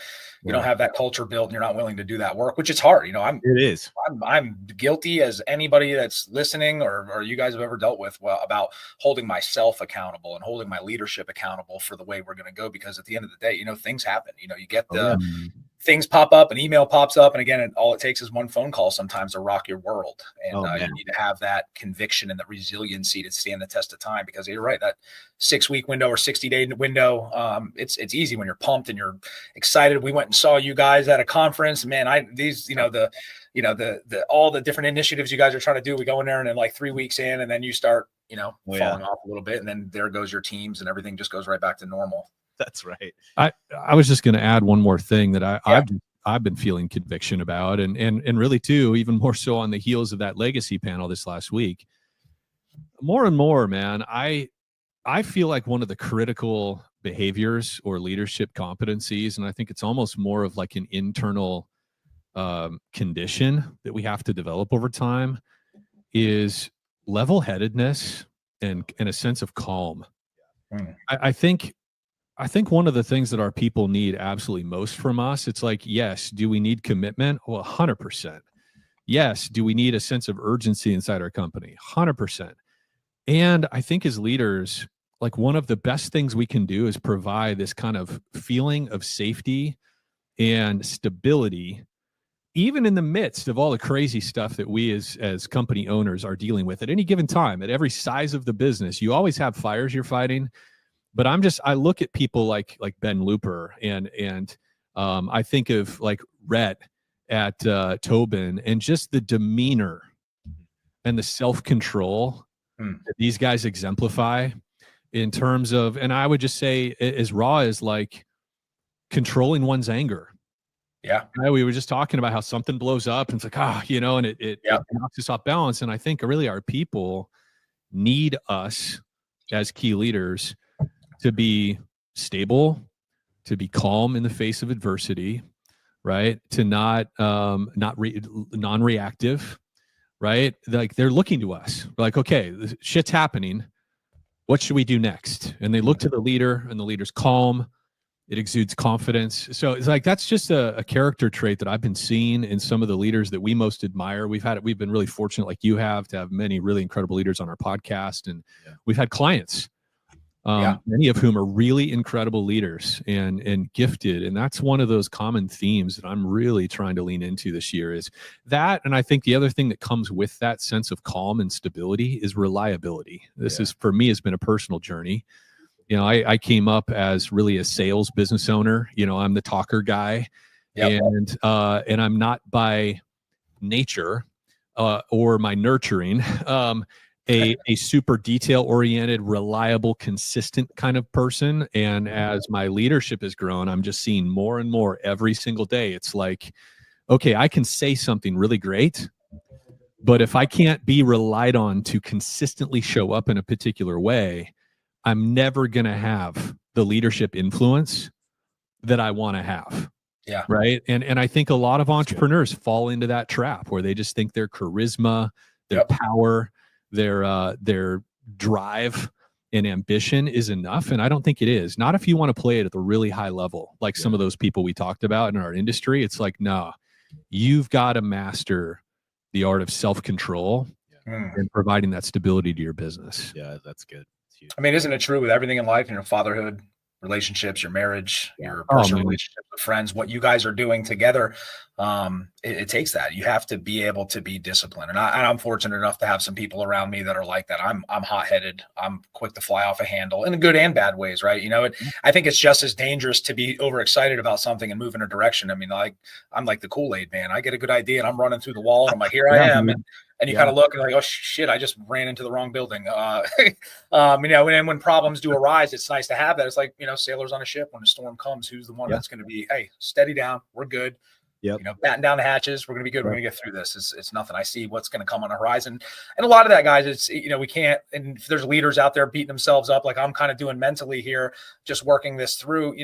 don't have that culture built and you're not willing to do that work, which is hard, I'm guilty as anybody that's listening or you guys have ever dealt with about holding myself accountable and holding my leadership accountable for the way we're going to go. Because at the end of the day, things happen, you get things pop up, an email pops up. And again, all it takes is one phone call sometimes to rock your world. And you need to have that conviction and that resiliency to stand the test of time, because you're right, that 6-week window or 60-day window, it's easy when you're pumped and you're excited. We went and saw you guys at a conference, man. All the different initiatives you guys are trying to do, we go in there and then like 3 weeks in, and then you start, falling off a little bit, and then there goes your teams and everything just goes right back to normal. That's right. I was just going to add one more thing that I've been feeling conviction about, and really too, even more so on the heels of that legacy panel this last week. More and more, man, I feel like one of the critical behaviors or leadership competencies, and I think it's almost more of like an internal condition that we have to develop over time, is level-headedness and a sense of calm. I think one of the things that our people need absolutely most from us, it's like, yes, do we need commitment? Well, 100%. Yes. Do we need a sense of urgency inside our company? 100%. And I think as leaders, like, one of the best things we can do is provide this kind of feeling of safety and stability, even in the midst of all the crazy stuff that we as company owners are dealing with at any given time, at every size of the business. You always have fires you're fighting. But I look at people like Ben Looper and I think of like Rhett at Tobin, and just the demeanor and the self-control that these guys exemplify in terms of, and I would just say as raw as like controlling one's anger Yeah. Right? We were just talking about how something blows up and it's like, and it Yep. knocks us off balance. And I think really our people need us as key leaders to be stable, to be calm in the face of adversity, right? To non-reactive, right? Like they're looking to us. We're like, okay, this shit's happening. What should we do next? And they look to the leader, and the leader's calm. It exudes confidence. So it's like that's just a character trait that I've been seeing in some of the leaders that we most admire. We've been really fortunate, like you have, to have many really incredible leaders on our podcast, and we've had clients. Many of whom are really incredible leaders and gifted. And that's one of those common themes that I'm really trying to lean into this year is that. And I think the other thing that comes with that sense of calm and stability is reliability. This is, for me, has been a personal journey. I came up as really a sales business owner. I'm the talker guy. Yep. And I'm not by nature or my nurturing, a super detail-oriented, reliable, consistent kind of person. And as my leadership has grown, I'm just seeing more and more every single day. It's like, okay, I can say something really great, but if I can't be relied on to consistently show up in a particular way, I'm never going to have the leadership influence that I want to have. Yeah. Right. And I think a lot of entrepreneurs fall into that trap where they just think their charisma, their power, their drive and ambition is enough. And I don't think it is. Not if you want to play it at the really high level, like some of those people we talked about in our industry. It's like, no, you've got to master the art of self-control and providing that stability to your business. Yeah, that's good. I mean, isn't it true with everything in life, fatherhood, relationships, your marriage, your personal relationships with friends, what you guys are doing together, it takes that. You have to be able to be disciplined. And I'm fortunate enough to have some people around me that are like that. I'm hot-headed. I'm quick to fly off a handle in good and bad ways, right? I think it's just as dangerous to be overexcited about something and move in a direction. I mean, I'm like the Kool-Aid man. I get a good idea and I'm running through the wall and I'm like, here I am. And you kind of look and like, oh shit, I just ran into the wrong building. And when problems do arise, it's nice to have that. It's like, sailors on a ship, when a storm comes, who's the one that's going to be, hey, steady down. We're good. Yep. Batten down the hatches. We're going to be good. We're going to get through this. It's nothing. I see what's going to come on the horizon. And a lot of that, guys, it's, we can't, and if there's leaders out there beating themselves up, like I'm kind of doing mentally here, just working this through,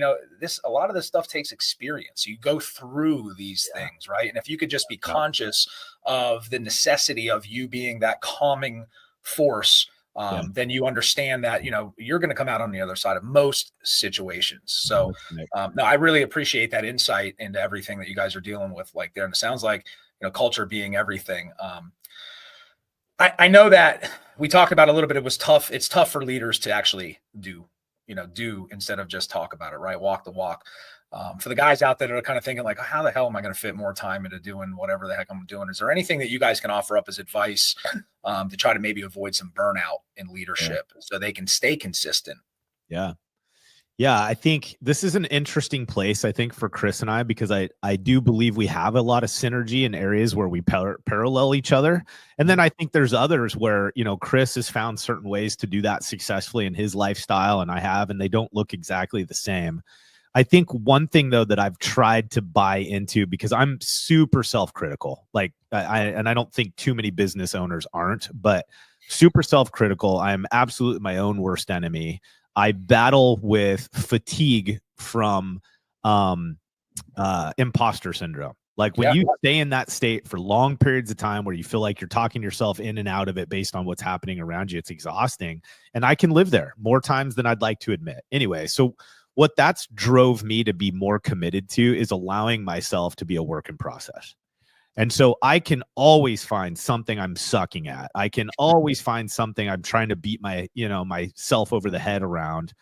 a lot of this stuff takes experience. You go through these things, right? And if you could just be conscious of the necessity of you being that calming force, then you understand that, you're going to come out on the other side of most situations. So no, I really appreciate that insight into everything that you guys are dealing with there. And it sounds like, culture being everything. I know that we talked about a little bit. It was tough. It's tough for leaders to actually do instead of just talk about it, right? Walk the walk. For the guys out there that are kind of thinking like, how the hell am I going to fit more time into doing whatever the heck I'm doing? Is there anything that you guys can offer up as advice to try to maybe avoid some burnout in leadership so they can stay consistent? Yeah, I think this is an interesting place, I think, for Chris and I, because I do believe we have a lot of synergy in areas where we parallel each other. And then I think there's others where, Chris has found certain ways to do that successfully in his lifestyle, and I have, and they don't look exactly the same. I think one thing, though, that I've tried to buy into, because I'm super self-critical, and I don't think too many business owners aren't, but super self-critical. I'm absolutely my own worst enemy. I battle with fatigue from imposter syndrome. Like when you stay in that state for long periods of time where you feel like you're talking yourself in and out of it based on what's happening around you, it's exhausting. And I can live there more times than I'd like to admit. Anyway, so what that's drove me to be more committed to is allowing myself to be a work in process. And so I can always find something I'm sucking at. I can always find something I'm trying to beat myself over the head around.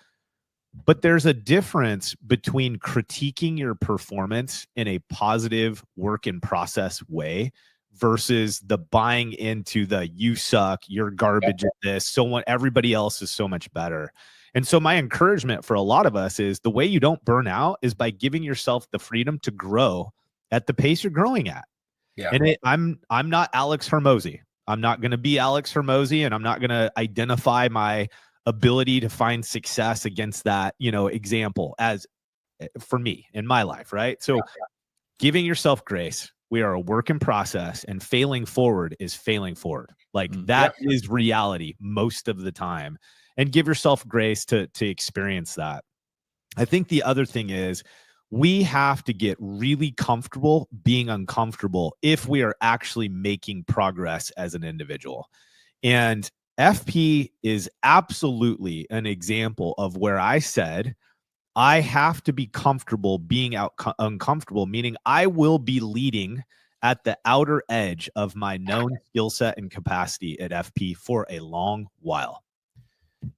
But there's a difference between critiquing your performance in a positive work in process way versus the buying into the you suck, you're garbage at this, everybody else is so much better. And so my encouragement for a lot of us is the way you don't burn out is by giving yourself the freedom to grow at the pace you're growing at. Yeah. And I'm not Alex Hormozy. I'm not going to be Alex Hormozy, and I'm not going to identify my ability to find success against that, example as for me in my life. Right. So giving yourself grace. We are a work in process, and failing forward is failing forward. Like that is reality most of the time. And give yourself grace to experience that. I think the other thing is we have to get really comfortable being uncomfortable if we are actually making progress as an individual. And FP is absolutely an example of where I said, I have to be comfortable being uncomfortable, meaning I will be leading at the outer edge of my known skill set and capacity at FP for a long while.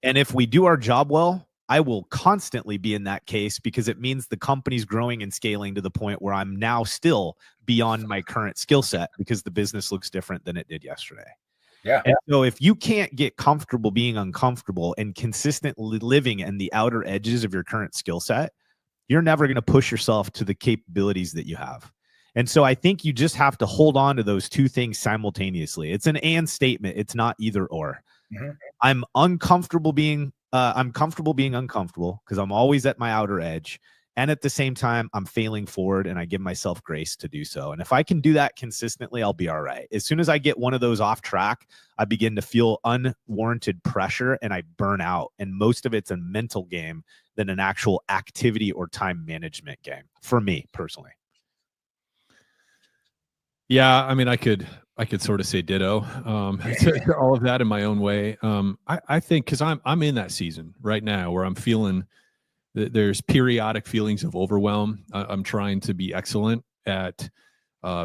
And if we do our job well, I will constantly be in that case because it means the company's growing and scaling to the point where I'm now still beyond my current skill set because the business looks different than it did yesterday. Yeah. And so if you can't get comfortable being uncomfortable and consistently living in the outer edges of your current skill set, you're never going to push yourself to the capabilities that you have. And so I think you just have to hold on to those two things simultaneously. It's an and statement. It's not either or. Mm-hmm. I'm comfortable being uncomfortable because I'm always at my outer edge. And at the same time, I'm failing forward and I give myself grace to do so. And if I can do that consistently, I'll be all right. As soon as I get one of those off track, I begin to feel unwarranted pressure and I burn out. And most of it's a mental game than an actual activity or time management game for me personally. Yeah. I mean, I could sort of say ditto to all of that in my own way. I think because I'm in that season right now where I'm feeling there's periodic feelings of overwhelm. I'm trying to be excellent at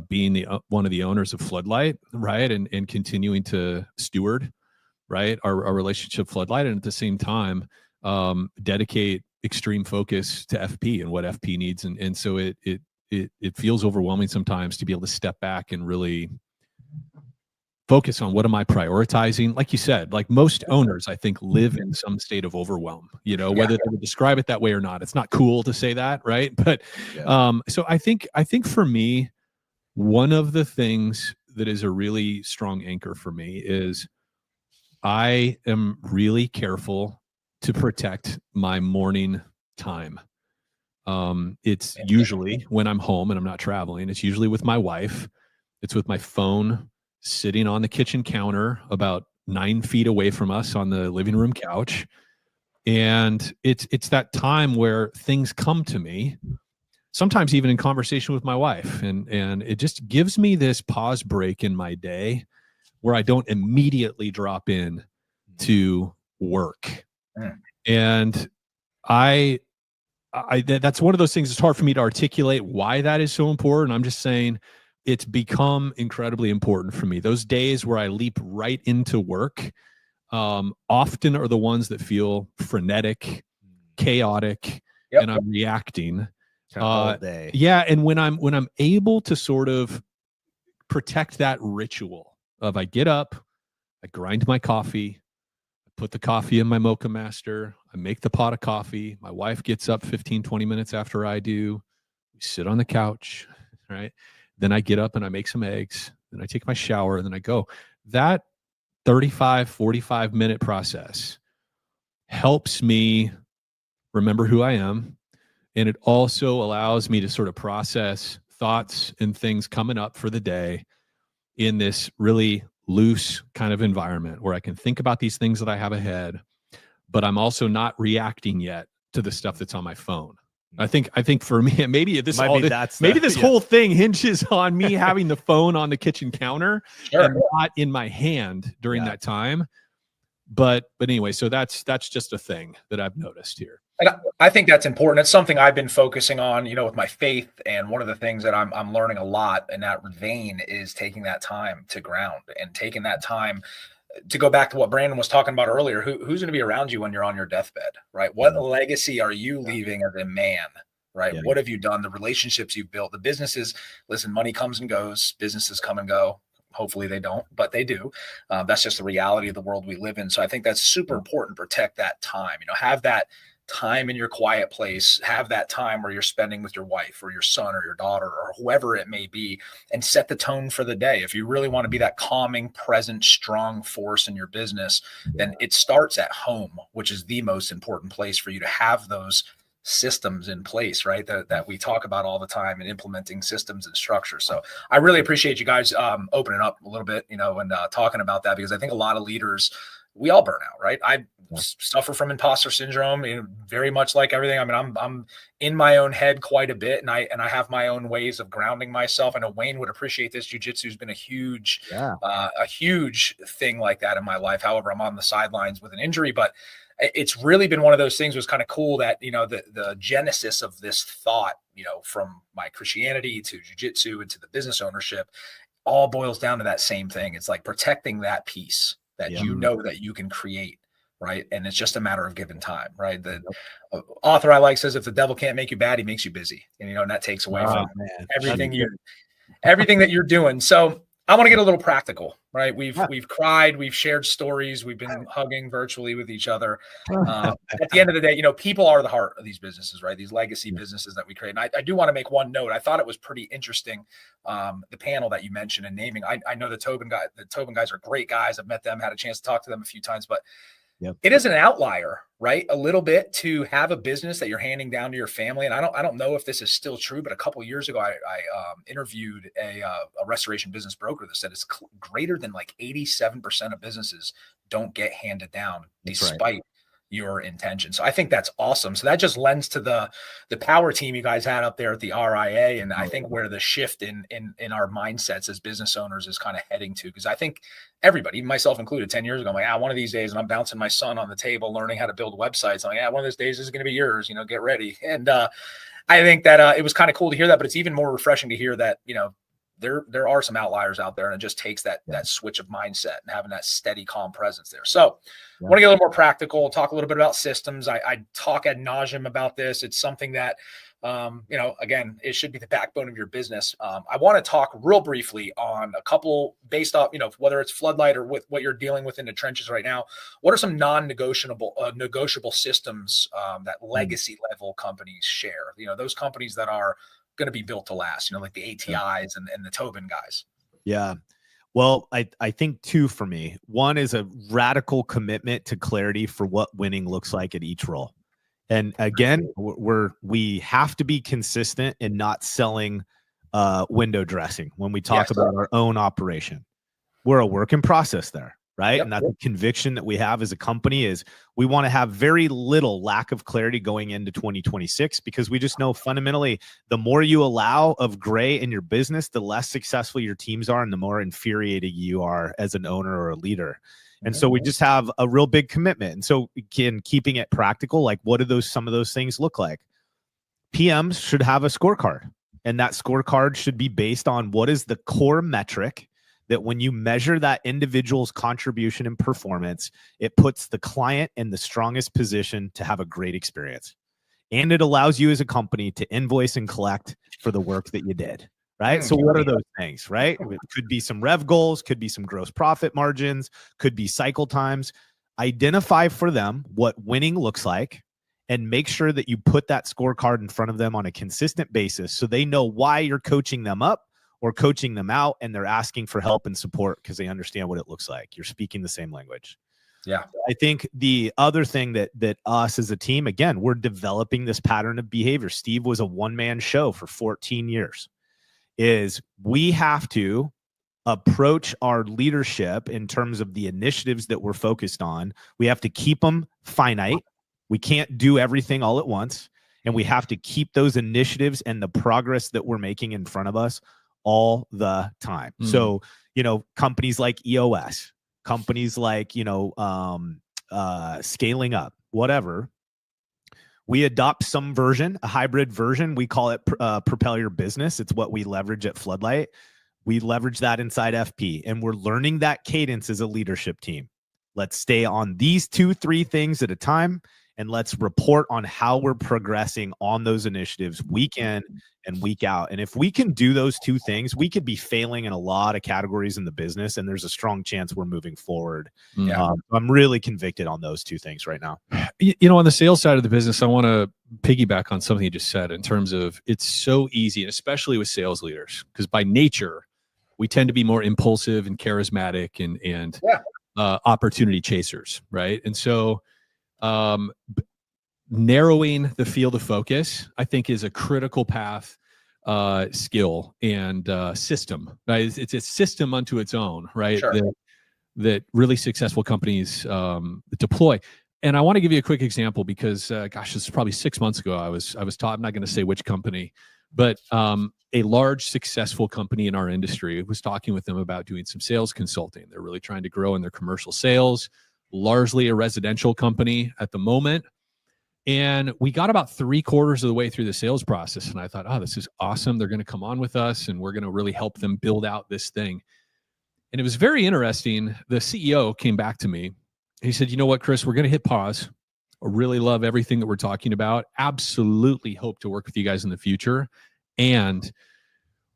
being one of the owners of Floodlight, right? And continuing to steward, right, our relationship Floodlight, and at the same time dedicate extreme focus to FP and what FP needs. And so it feels overwhelming sometimes to be able to step back and really focus on what am I prioritizing? Like you said, like most owners, I think, live in some state of overwhelm, whether they would describe it that way or not. It's not cool to say that, right? But so I think for me, one of the things that is a really strong anchor for me is I am really careful to protect my morning time. It's usually when I'm home and I'm not traveling. It's usually with my wife. It's with my phone sitting on the kitchen counter about 9 feet away from us on the living room couch. And it's that time where things come to me, sometimes even in conversation with my wife. And it just gives me this pause break in my day where I don't immediately drop in to work. And that's one of those things. It's hard for me to articulate why that is so important. I'm just saying it's become incredibly important for me. Those days where I leap right into work often are the ones that feel frenetic, chaotic, and I'm reacting all day. Yeah, and when I'm able to sort of protect that ritual of I get up, I grind my coffee, I put the coffee in my Mocha Master, I make the pot of coffee, my wife gets up 15, 20 minutes after I do, we sit on the couch, right? Then I get up and I make some eggs, then I take my shower, and then I go. That 35, 45-minute process helps me remember who I am. And it also allows me to sort of process thoughts and things coming up for the day in this really loose kind of environment where I can think about these things that I have ahead, but I'm also not reacting yet to the stuff that's on my phone. I think for me, maybe this whole thing hinges on me having the phone on the kitchen counter and not in my hand during that time. But anyway, so that's just a thing that I've noticed here. And I think that's important. It's something I've been focusing on, with my faith. And one of the things that I'm learning a lot in that vein is taking that time to ground and taking that time to go back to what Brandon was talking about earlier. Who's going to be around you when you're on your deathbed, right? What legacy are you leaving as a man, right? What have you done? The relationships you've built, the businesses. Listen, money comes and goes. Businesses come and go. Hopefully they don't, but they do. That's just the reality of the world we live in. So I think that's super important. Protect that time. Have that time in your quiet place, have that time where you're spending with your wife or your son or your daughter or whoever it may be, and set the tone for the day. If you really want to be that calming, present, strong force in your business, then it starts at home, which is the most important place for you to have those systems in place, right? That we talk about all the time, and implementing systems and structure. So I really appreciate you guys opening up a little bit, and talking about that, because I think a lot of leaders, we all burn out, right? I suffer from imposter syndrome, very much like everything. I mean, I'm in my own head quite a bit, and I have my own ways of grounding myself. I know Wayne would appreciate this. Jiu-jitsu has been a huge thing like that in my life. However, I'm on the sidelines with an injury, but it's really been one of those things. Was kind of cool that, the genesis of this thought, from my Christianity to jiu-jitsu and to the business ownership, all boils down to that same thing. It's like protecting that peace that that you can create, right? And it's just a matter of given time, right? The author I like says, if the devil can't make you bad, he makes you busy. And that takes away from everything that you're doing. So I want to get a little practical, right? We've cried, we've shared stories, we've been hugging virtually with each other. At the end of the day, people are the heart of these businesses, right? These legacy businesses that we create. And I do want to make one note. I thought it was pretty interesting, the panel that you mentioned and naming. I know the Tobin guys are great guys. I've met them, had a chance to talk to them a few times, but it is an outlier, right? A little bit, to have a business that you're handing down to your family. And I don't know if this is still true, but a couple of years ago, I interviewed a restoration business broker that said it's greater than like 87% of businesses don't get handed down despite your intention. So I think that's awesome. So that just lends to the power team you guys had up there at the RIA. And I think where the shift in our mindsets as business owners is kind of heading to, because I think everybody, myself included, 10 years ago, I'm like, one of these days, and I'm bouncing my son on the table, learning how to build websites. I'm like, one of those days is going to be yours, get ready. And I think that it was kind of cool to hear that, but it's even more refreshing to hear that, there are some outliers out there, and it just takes that switch of mindset and having that steady, calm presence there. So I want to get a little more practical, talk a little bit about systems. I talk ad nauseum about this. It's something that, again, it should be the backbone of your business. I want to talk real briefly on a couple based off, whether it's Floodlight or with what you're dealing with in the trenches right now. What are some negotiable systems that legacy level companies share? Those companies that are going to be built to last, like the ATIs and the Tobin guys. Yeah. Well, I think two for me. One is a radical commitment to clarity for what winning looks like at each role. And again, we have to be consistent in not selling window dressing when we talk about our own operation. We're a work in process there, right? And that's the conviction that we have as a company, is we want to have very little lack of clarity going into 2026, because we just know fundamentally the more you allow of gray in your business, the less successful your teams are and the more infuriating you are as an owner or a leader. And so we just have a real big commitment. And so again, keeping it practical, like what do some of those things look like? PMs should have a scorecard, and that scorecard should be based on what is the core metric that when you measure that individual's contribution and performance, it puts the client in the strongest position to have a great experience. And it allows you as a company to invoice and collect for the work that you did. Right. So what are those things, right? It could be some rev goals, could be some gross profit margins, could be cycle times. Identify for them what winning looks like, and make sure that you put that scorecard in front of them on a consistent basis, so they know why you're coaching them up or coaching them out, and they're asking for help and support because they understand what it looks like. You're speaking the same language. Yeah. I think the other thing that us as a team, again, we're developing this pattern of behavior. Steve was a one-man show for 14 years. Is we have to approach our leadership in terms of the initiatives that we're focused on. We have to keep them finite. We can't do everything all at once. And we have to keep those initiatives and the progress that we're making in front of us all the time. So, companies like EOS, companies like, Scaling Up, whatever, we adopt some version, a hybrid version. We call it Propel Your Business. It's what we leverage at Floodlight. We leverage that inside FP, and we're learning that cadence as a leadership team. Let's stay on these 2-3 things at a time, and let's report on how we're progressing on those initiatives week in and week out. And if we can do those two things, we could be failing in a lot of categories in the business, and there's a strong chance we're moving forward. I'm really convicted on those two things right now. On the sales side of the business, I want to piggyback on something you just said in terms of it's so easy, and especially with sales leaders, because by nature, we tend to be more impulsive and charismatic and opportunity chasers, right? And so narrowing the field of focus, I think, is a critical path skill and system. Right? It's a system unto its own, right? Sure. That really successful companies deploy. And I want to give you a quick example because, this is probably 6 months ago. I was taught. I'm not going to say which company, but a large successful company in our industry was talking with them about doing some sales consulting. They're really trying to grow in their commercial sales, largely a residential company at the moment. And we got about 3/4 of the way through the sales process. And I thought, oh, this is awesome. They're going to come on with us and we're going to really help them build out this thing. And it was very interesting. The CEO came back to me. He said, you know what, Chris, we're going to hit pause. I really love everything that we're talking about. Absolutely hope to work with you guys in the future. And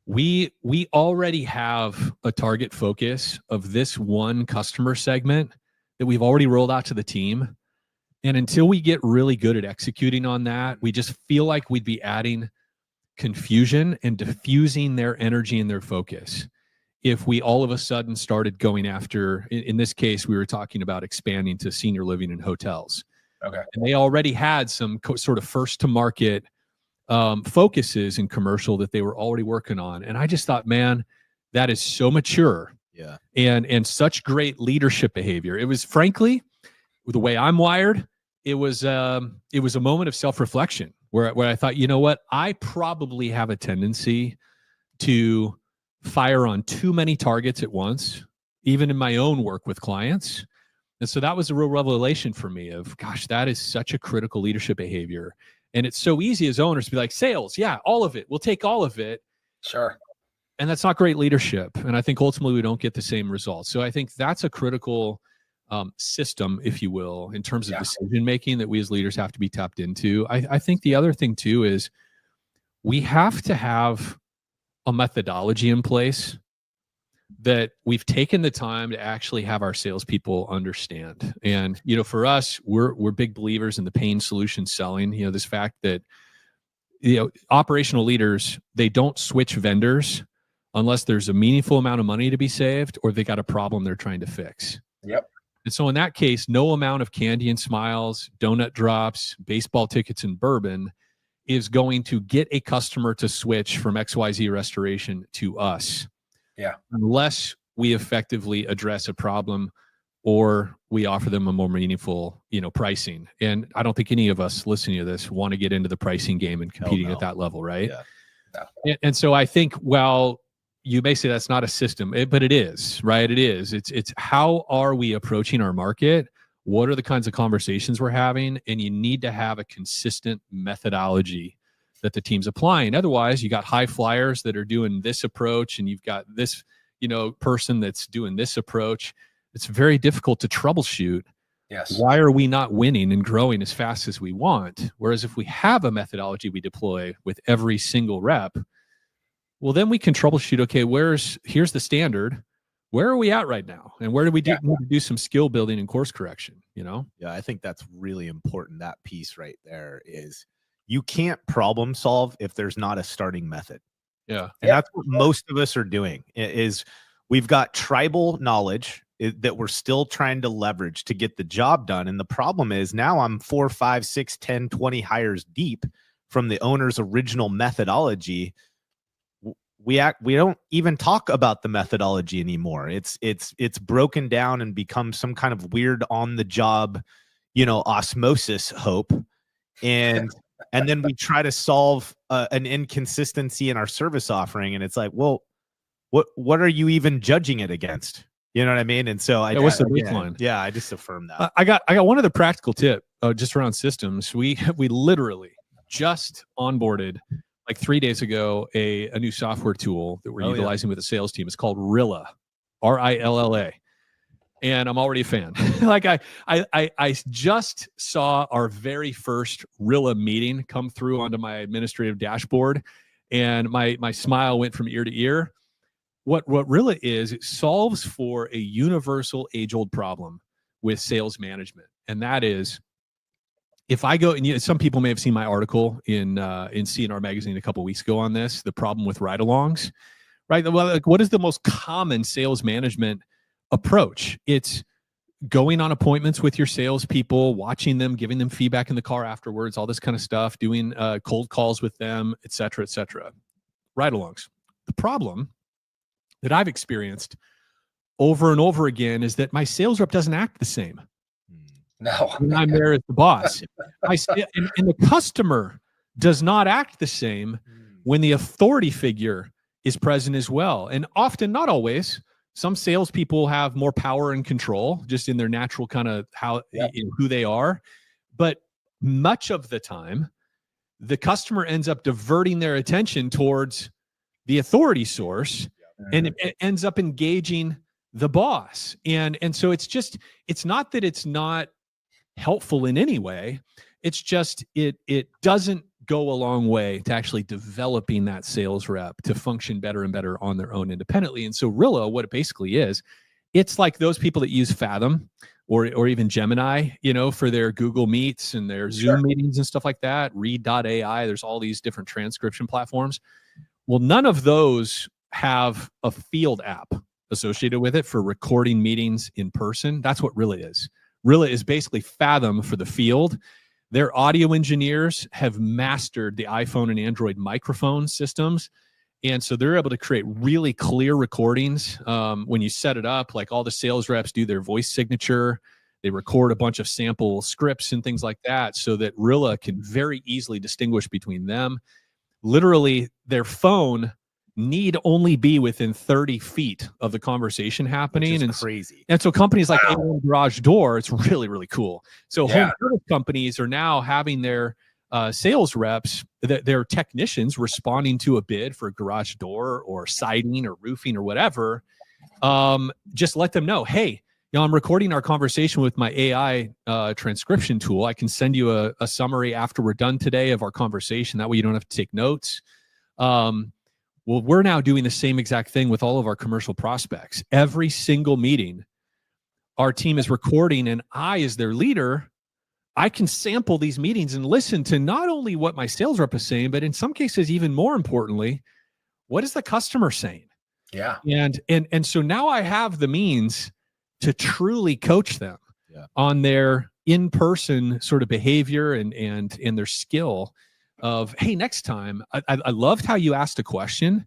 we already have a target focus of this one customer segment that we've already rolled out to the team. And until we get really good at executing on that, we just feel like we'd be adding confusion and diffusing their energy and their focus. If we all of a sudden started going after, in this case, we were talking about expanding to senior living and hotels. Okay. And they already had some sort of first to market focuses in commercial that they were already working on. And I just thought, man, that is so mature. Yeah. And such great leadership behavior. It was, frankly, the way I'm wired, it was a moment of self-reflection where I thought, you know what, I probably have a tendency to fire on too many targets at once, even in my own work with clients. And so that was a real revelation for me of, gosh, that is such a critical leadership behavior. And it's so easy as owners to be like, sales, yeah, all of it. We'll take all of it. Sure. And that's not great leadership. And I think ultimately we don't get the same results. So I think that's a critical system, if you will, in terms of decision-making that we as leaders have to be tapped into. I think the other thing too is we have to have a methodology in place that we've taken the time to actually have our salespeople understand. And, you know, for us, we're big believers in the pain solution selling, you know, this fact that, you know, operational leaders, they don't switch vendors unless there's a meaningful amount of money to be saved or they got a problem they're trying to fix. Yep. And so in that case, no amount of candy and smiles, donut drops, baseball tickets, and bourbon is going to get a customer to switch from XYZ restoration to us. Yeah. Unless we effectively address a problem or we offer them a more meaningful, you know, pricing. And I don't think any of us listening to this want to get into the pricing game and competing at that level, right? Yeah. And so I think, well, you may say that's not a system, but it is, right? It is. It's how are we approaching our market? What are the kinds of conversations we're having? And you need to have a consistent methodology that the team's applying. Otherwise, you got high flyers that are doing this approach and you've got this, you know, person that's doing this approach. It's very difficult to troubleshoot. Yes. Why are we not winning and growing as fast as we want? Whereas if we have a methodology we deploy with every single rep, well, then we can troubleshoot, okay, here's the standard. Where are we at right now? And where do we need to do some skill building and course correction, you know? Yeah, I think that's really important. That piece right there is you can't problem solve if there's not a starting method. Yeah. And that's what most of us are doing is we've got tribal knowledge that we're still trying to leverage to get the job done. And the problem is now I'm 4, 5, 6, 10, 20 hires deep from the owner's original methodology. We don't even talk about the methodology anymore. It's broken down and become some kind of weird on the job, you know, osmosis hope. And then we try to solve an inconsistency in our service offering. And it's like, well, what are you even judging it against? You know what I mean? And so what's the baseline? Yeah, I just affirm that. I got one other practical tip just around systems. We literally just onboarded like 3 days ago a new software tool that we're utilizing with the sales team. It's called Rilla, RILLA. And I'm already a fan. Like I just saw our very first Rilla meeting come through onto my administrative dashboard, and my smile went from ear to ear. What Rilla is, it solves for a universal age-old problem with sales management, and that is, if I go, and some people may have seen my article in C&R Magazine a couple of weeks ago on this, the problem with ride-alongs, right? Well, like, what is the most common sales management approach? It's going on appointments with your salespeople, watching them, giving them feedback in the car afterwards, all this kind of stuff, doing cold calls with them, et cetera, ride-alongs. The problem that I've experienced over and over again is that my sales rep doesn't act the same. No. When I'm there as the boss. And the customer does not act the same when the authority figure is present as well. And often, not always, some salespeople have more power and control just in their natural kind of who they are. But much of the time, the customer ends up diverting their attention towards the authority source, and it ends up engaging the boss. And so it's not that it's not helpful in any way. It's just it doesn't go a long way to actually developing that sales rep to function better and better on their own independently. And so Rilla, what it basically is, it's like those people that use Fathom or even Gemini, for their Google Meets and their Zoom meetings and stuff like that, Read.ai, there's all these different transcription platforms. Well, none of those have a field app associated with it for recording meetings in person. That's what Rilla is. Rilla is basically Fathom for the field. Their audio engineers have mastered the iPhone and Android microphone systems. And so they're able to create really clear recordings. When you set it up, like all the sales reps do their voice signature. They record a bunch of sample scripts and things like that so that Rilla can very easily distinguish between them. Literally, their phone need only be within 30 feet of the conversation happening. Which is crazy. And so companies like A1 Garage Door, it's really, really cool. So home service companies are now having their sales reps, their technicians responding to a bid for a garage door or siding or roofing or whatever. Just let them know, hey, I'm recording our conversation with my AI transcription tool. I can send you a summary after we're done today of our conversation. That way you don't have to take notes. Well, we're now doing the same exact thing with all of our commercial prospects. Every single meeting, our team is recording, and I, as their leader, I can sample these meetings and listen to not only what my sales rep is saying, but in some cases, even more importantly, what is the customer saying? Yeah. And so now I have the means to truly coach them on their in-person sort of behavior and their skill of, hey, next time, I loved how you asked a question,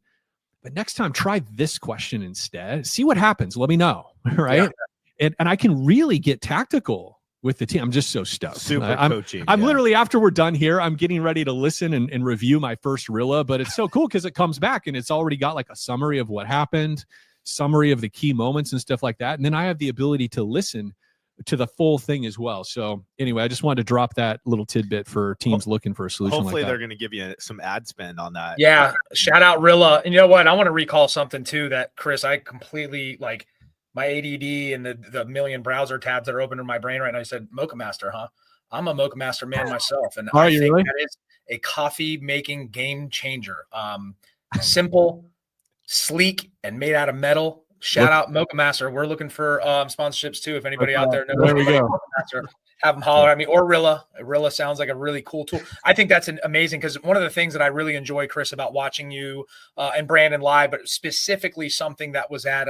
but next time try this question instead. See what happens. Let me know. Right. Yeah. And I can really get tactical with the team. I'm just so stoked. Super coaching. I'm literally, after we're done here, I'm getting ready to listen and review my first Rilla, but it's so cool because it comes back and it's already got like a summary of what happened, summary of the key moments and stuff like that. And then I have the ability to listen to the full thing as well. So anyway, I just wanted to drop that little tidbit for teams looking for a solution. Hopefully like they're going to give you some ad spend on that. Yeah. Shout out Rilla. And you know what? I want to recall something too that, Chris, I completely, like, my ADD and the million browser tabs that are open in my brain right now. I said, Mocha Master, huh? I'm a Mocha Master man myself. And I think really? that is a coffee making game changer. Simple, sleek, and made out of metal. Shout out Mocha Master. We're looking for sponsorships too. If anybody out there knows Mocha Master, have them holler at me, or Rilla. Rilla sounds like a really cool tool. I think that's amazing because one of the things that I really enjoy, Chris, about watching you and Brandon live, but specifically something that was at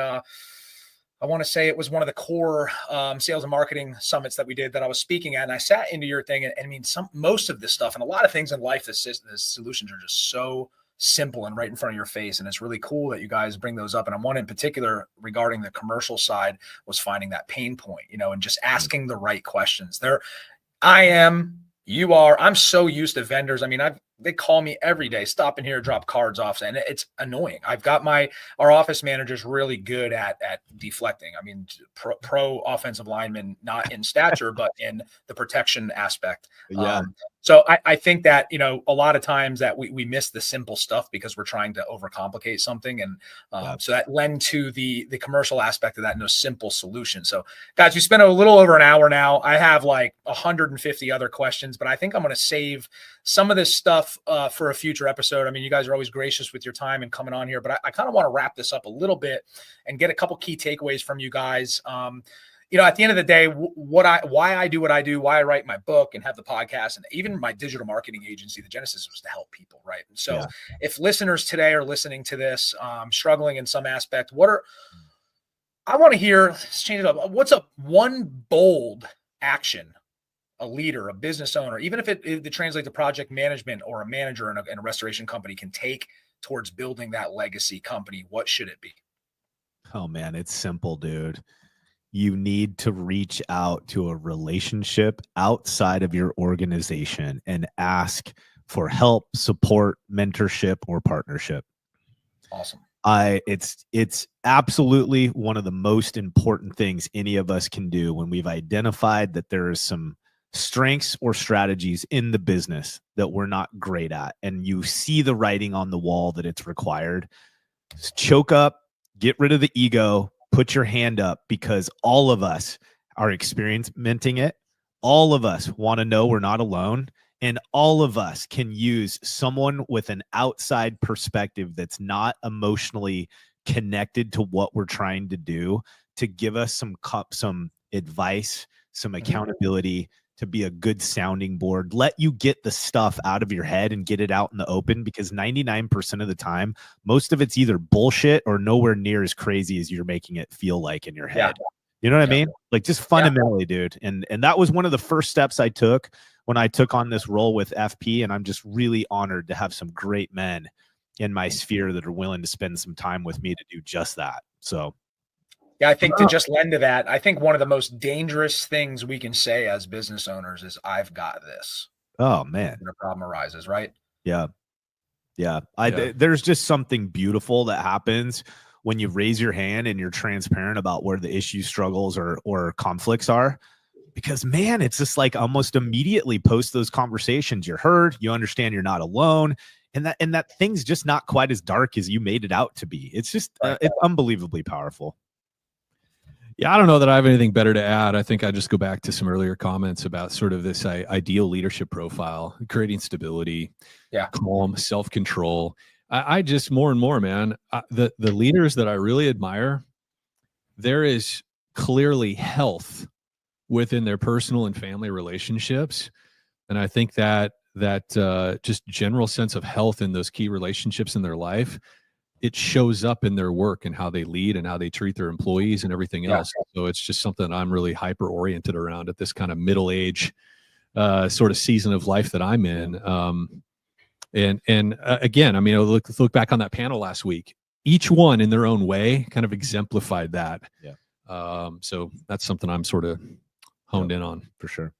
I want to say it was one of the core sales and marketing summits that we did that I was speaking at, and I sat into your thing. And I mean, most of this stuff and a lot of things in life, the solutions are just so simple and right in front of your face. And it's really cool that you guys bring those up. And one in particular regarding the commercial side was finding that pain point, and just asking the right questions. I'm so used to vendors. I mean, they call me every day, stop in here, drop cards off, and it's annoying. I've got our office manager's really good at deflecting. I mean, pro offensive lineman, not in stature, but in the protection aspect. Yeah. So I think that, a lot of times that we miss the simple stuff because we're trying to overcomplicate something. And so that lend to the commercial aspect of that, no simple solution. So guys, we spent a little over an hour now. I have like 150 other questions, but I think I'm going to save some of this stuff for a future episode. I mean, you guys are always gracious with your time and coming on here, but I kind of want to wrap this up a little bit and get a couple key takeaways from you guys. At the end of the day, why I do what I do, why I write my book and have the podcast, and even my digital marketing agency, the Genesis, was to help people, right? And so Yeah. If listeners today are listening to this, struggling in some aspect, I want to hear, let's change it up. What's one bold action a leader, a business owner, even if it translates to project management or a manager in a restoration company can take towards building that legacy company? What should it be? Oh man, it's simple, dude. You need to reach out to a relationship outside of your organization and ask for help, support, mentorship, or partnership. Awesome. It's absolutely one of the most important things any of us can do when we've identified that there is some strengths or strategies in the business that we're not great at, and you see the writing on the wall that it's required. Just choke up, get rid of the ego, put your hand up, because all of us are experimenting it. All of us want to know we're not alone. And all of us can use someone with an outside perspective that's not emotionally connected to what we're trying to do to give us some advice, some accountability, to be a good sounding board, let you get the stuff out of your head and get it out in the open, because 99% of the time, most of it's either bullshit or nowhere near as crazy as you're making it feel like in your head. Yeah. You know what I mean? Like, just fundamentally, dude. And that was one of the first steps I took when I took on this role with FP. And I'm just really honored to have some great men in my sphere that are willing to spend some time with me to do just that. So yeah, I think to just lend to that, I think one of the most dangerous things we can say as business owners is, I've got this. Oh man. When a problem arises, right? Yeah. Yeah. There's just something beautiful that happens when you raise your hand and you're transparent about where the issue struggles or conflicts are, because man, it's just like almost immediately post those conversations, you're heard, you understand you're not alone. And that thing's just not quite as dark as you made it out to be. It's just, it's unbelievably powerful. Yeah, I don't know that I have anything better to add. I think I just go back to some earlier comments about sort of this ideal leadership profile, creating stability, calm, self-control. I just more and more, man, the leaders that I really admire, there is clearly health within their personal and family relationships. And I think that just general sense of health in those key relationships in their life, it shows up in their work and how they lead and how they treat their employees and everything else. So it's just something I'm really hyper oriented around at this kind of middle age sort of season of life that I'm in. Again, I mean, look back on that panel last week. Each one in their own way kind of exemplified that. Yeah. So that's something I'm sort of honed in on for sure.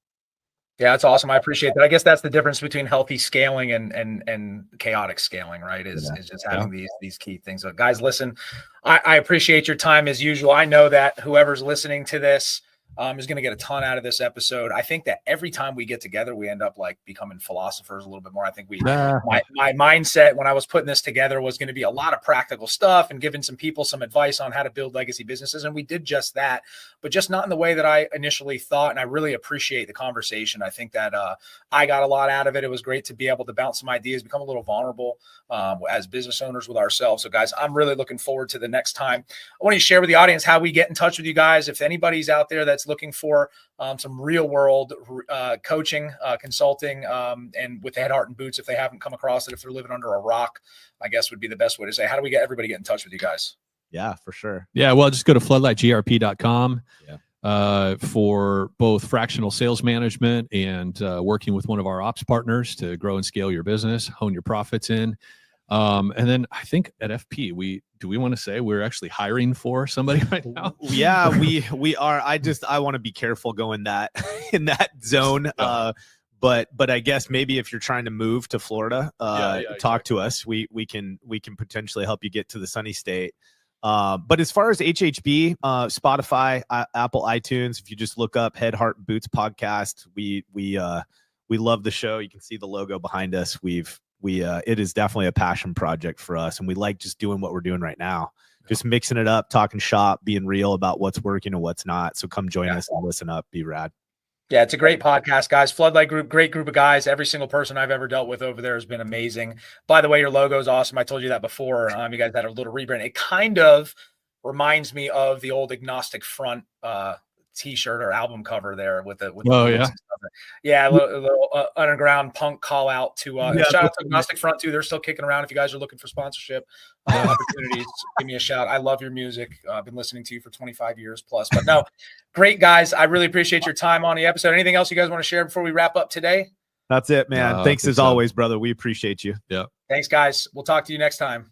Yeah, that's awesome. I appreciate that. I guess that's the difference between healthy scaling and chaotic scaling, right? Is just having these key things. So guys, listen, I appreciate your time as usual. I know that whoever's listening to this is going to get a ton out of this episode. I think that every time we get together, we end up like becoming philosophers a little bit more. I think my mindset when I was putting this together was going to be a lot of practical stuff and giving some people some advice on how to build legacy businesses. And we did just that, but just not in the way that I initially thought. And I really appreciate the conversation. I think that I got a lot out of it. It was great to be able to bounce some ideas, become a little vulnerable as business owners with ourselves. So guys, I'm really looking forward to the next time. I want you to share with the audience how we get in touch with you guys. If anybody's out there that's looking for some real world coaching, consulting, and with head, heart, and boots, if they haven't come across it, if they're living under a rock, I guess would be the best way to say. How do we get everybody get in touch with you guys? Yeah, for sure. Yeah, well, just go to floodlightgrp.com for both fractional sales management and working with one of our ops partners to grow and scale your business, hone your profits in. And then I think at FP, we want to say we're actually hiring for somebody right now? Yeah, we are. I want to be careful going that in that zone. But I guess maybe if you're trying to move to Florida, talk to us. We can potentially help you get to the sunny state. But as far as HHB, Spotify, Apple, iTunes, if you just look up Head, Heart, Boots podcast, we love the show. You can see the logo behind us. It is definitely a passion project for us, and we like just doing what we're doing right now, just mixing it up, talking shop, being real about what's working and what's not. So come join us and listen up. Be rad. Yeah, it's a great podcast, guys. Floodlight Group, great group of guys. Every single person I've ever dealt with over there has been amazing. By the way, your logo is awesome. I told you that before. You guys had a little rebrand. It kind of reminds me of the old agnostic front t-shirt or album cover there with the Oh, yeah. yeah, a little underground punk call out to shout out to Agnostic Front too. They're still kicking around. If you guys are looking for sponsorship opportunities, give me a shout. I love your music. I've been listening to you for 25 years plus. But no, great guys. I really appreciate your time on the episode. Anything else you guys want to share before we wrap up today? That's it, man. Thanks as always, brother. We appreciate you. Yeah. Thanks, guys. We'll talk to you next time.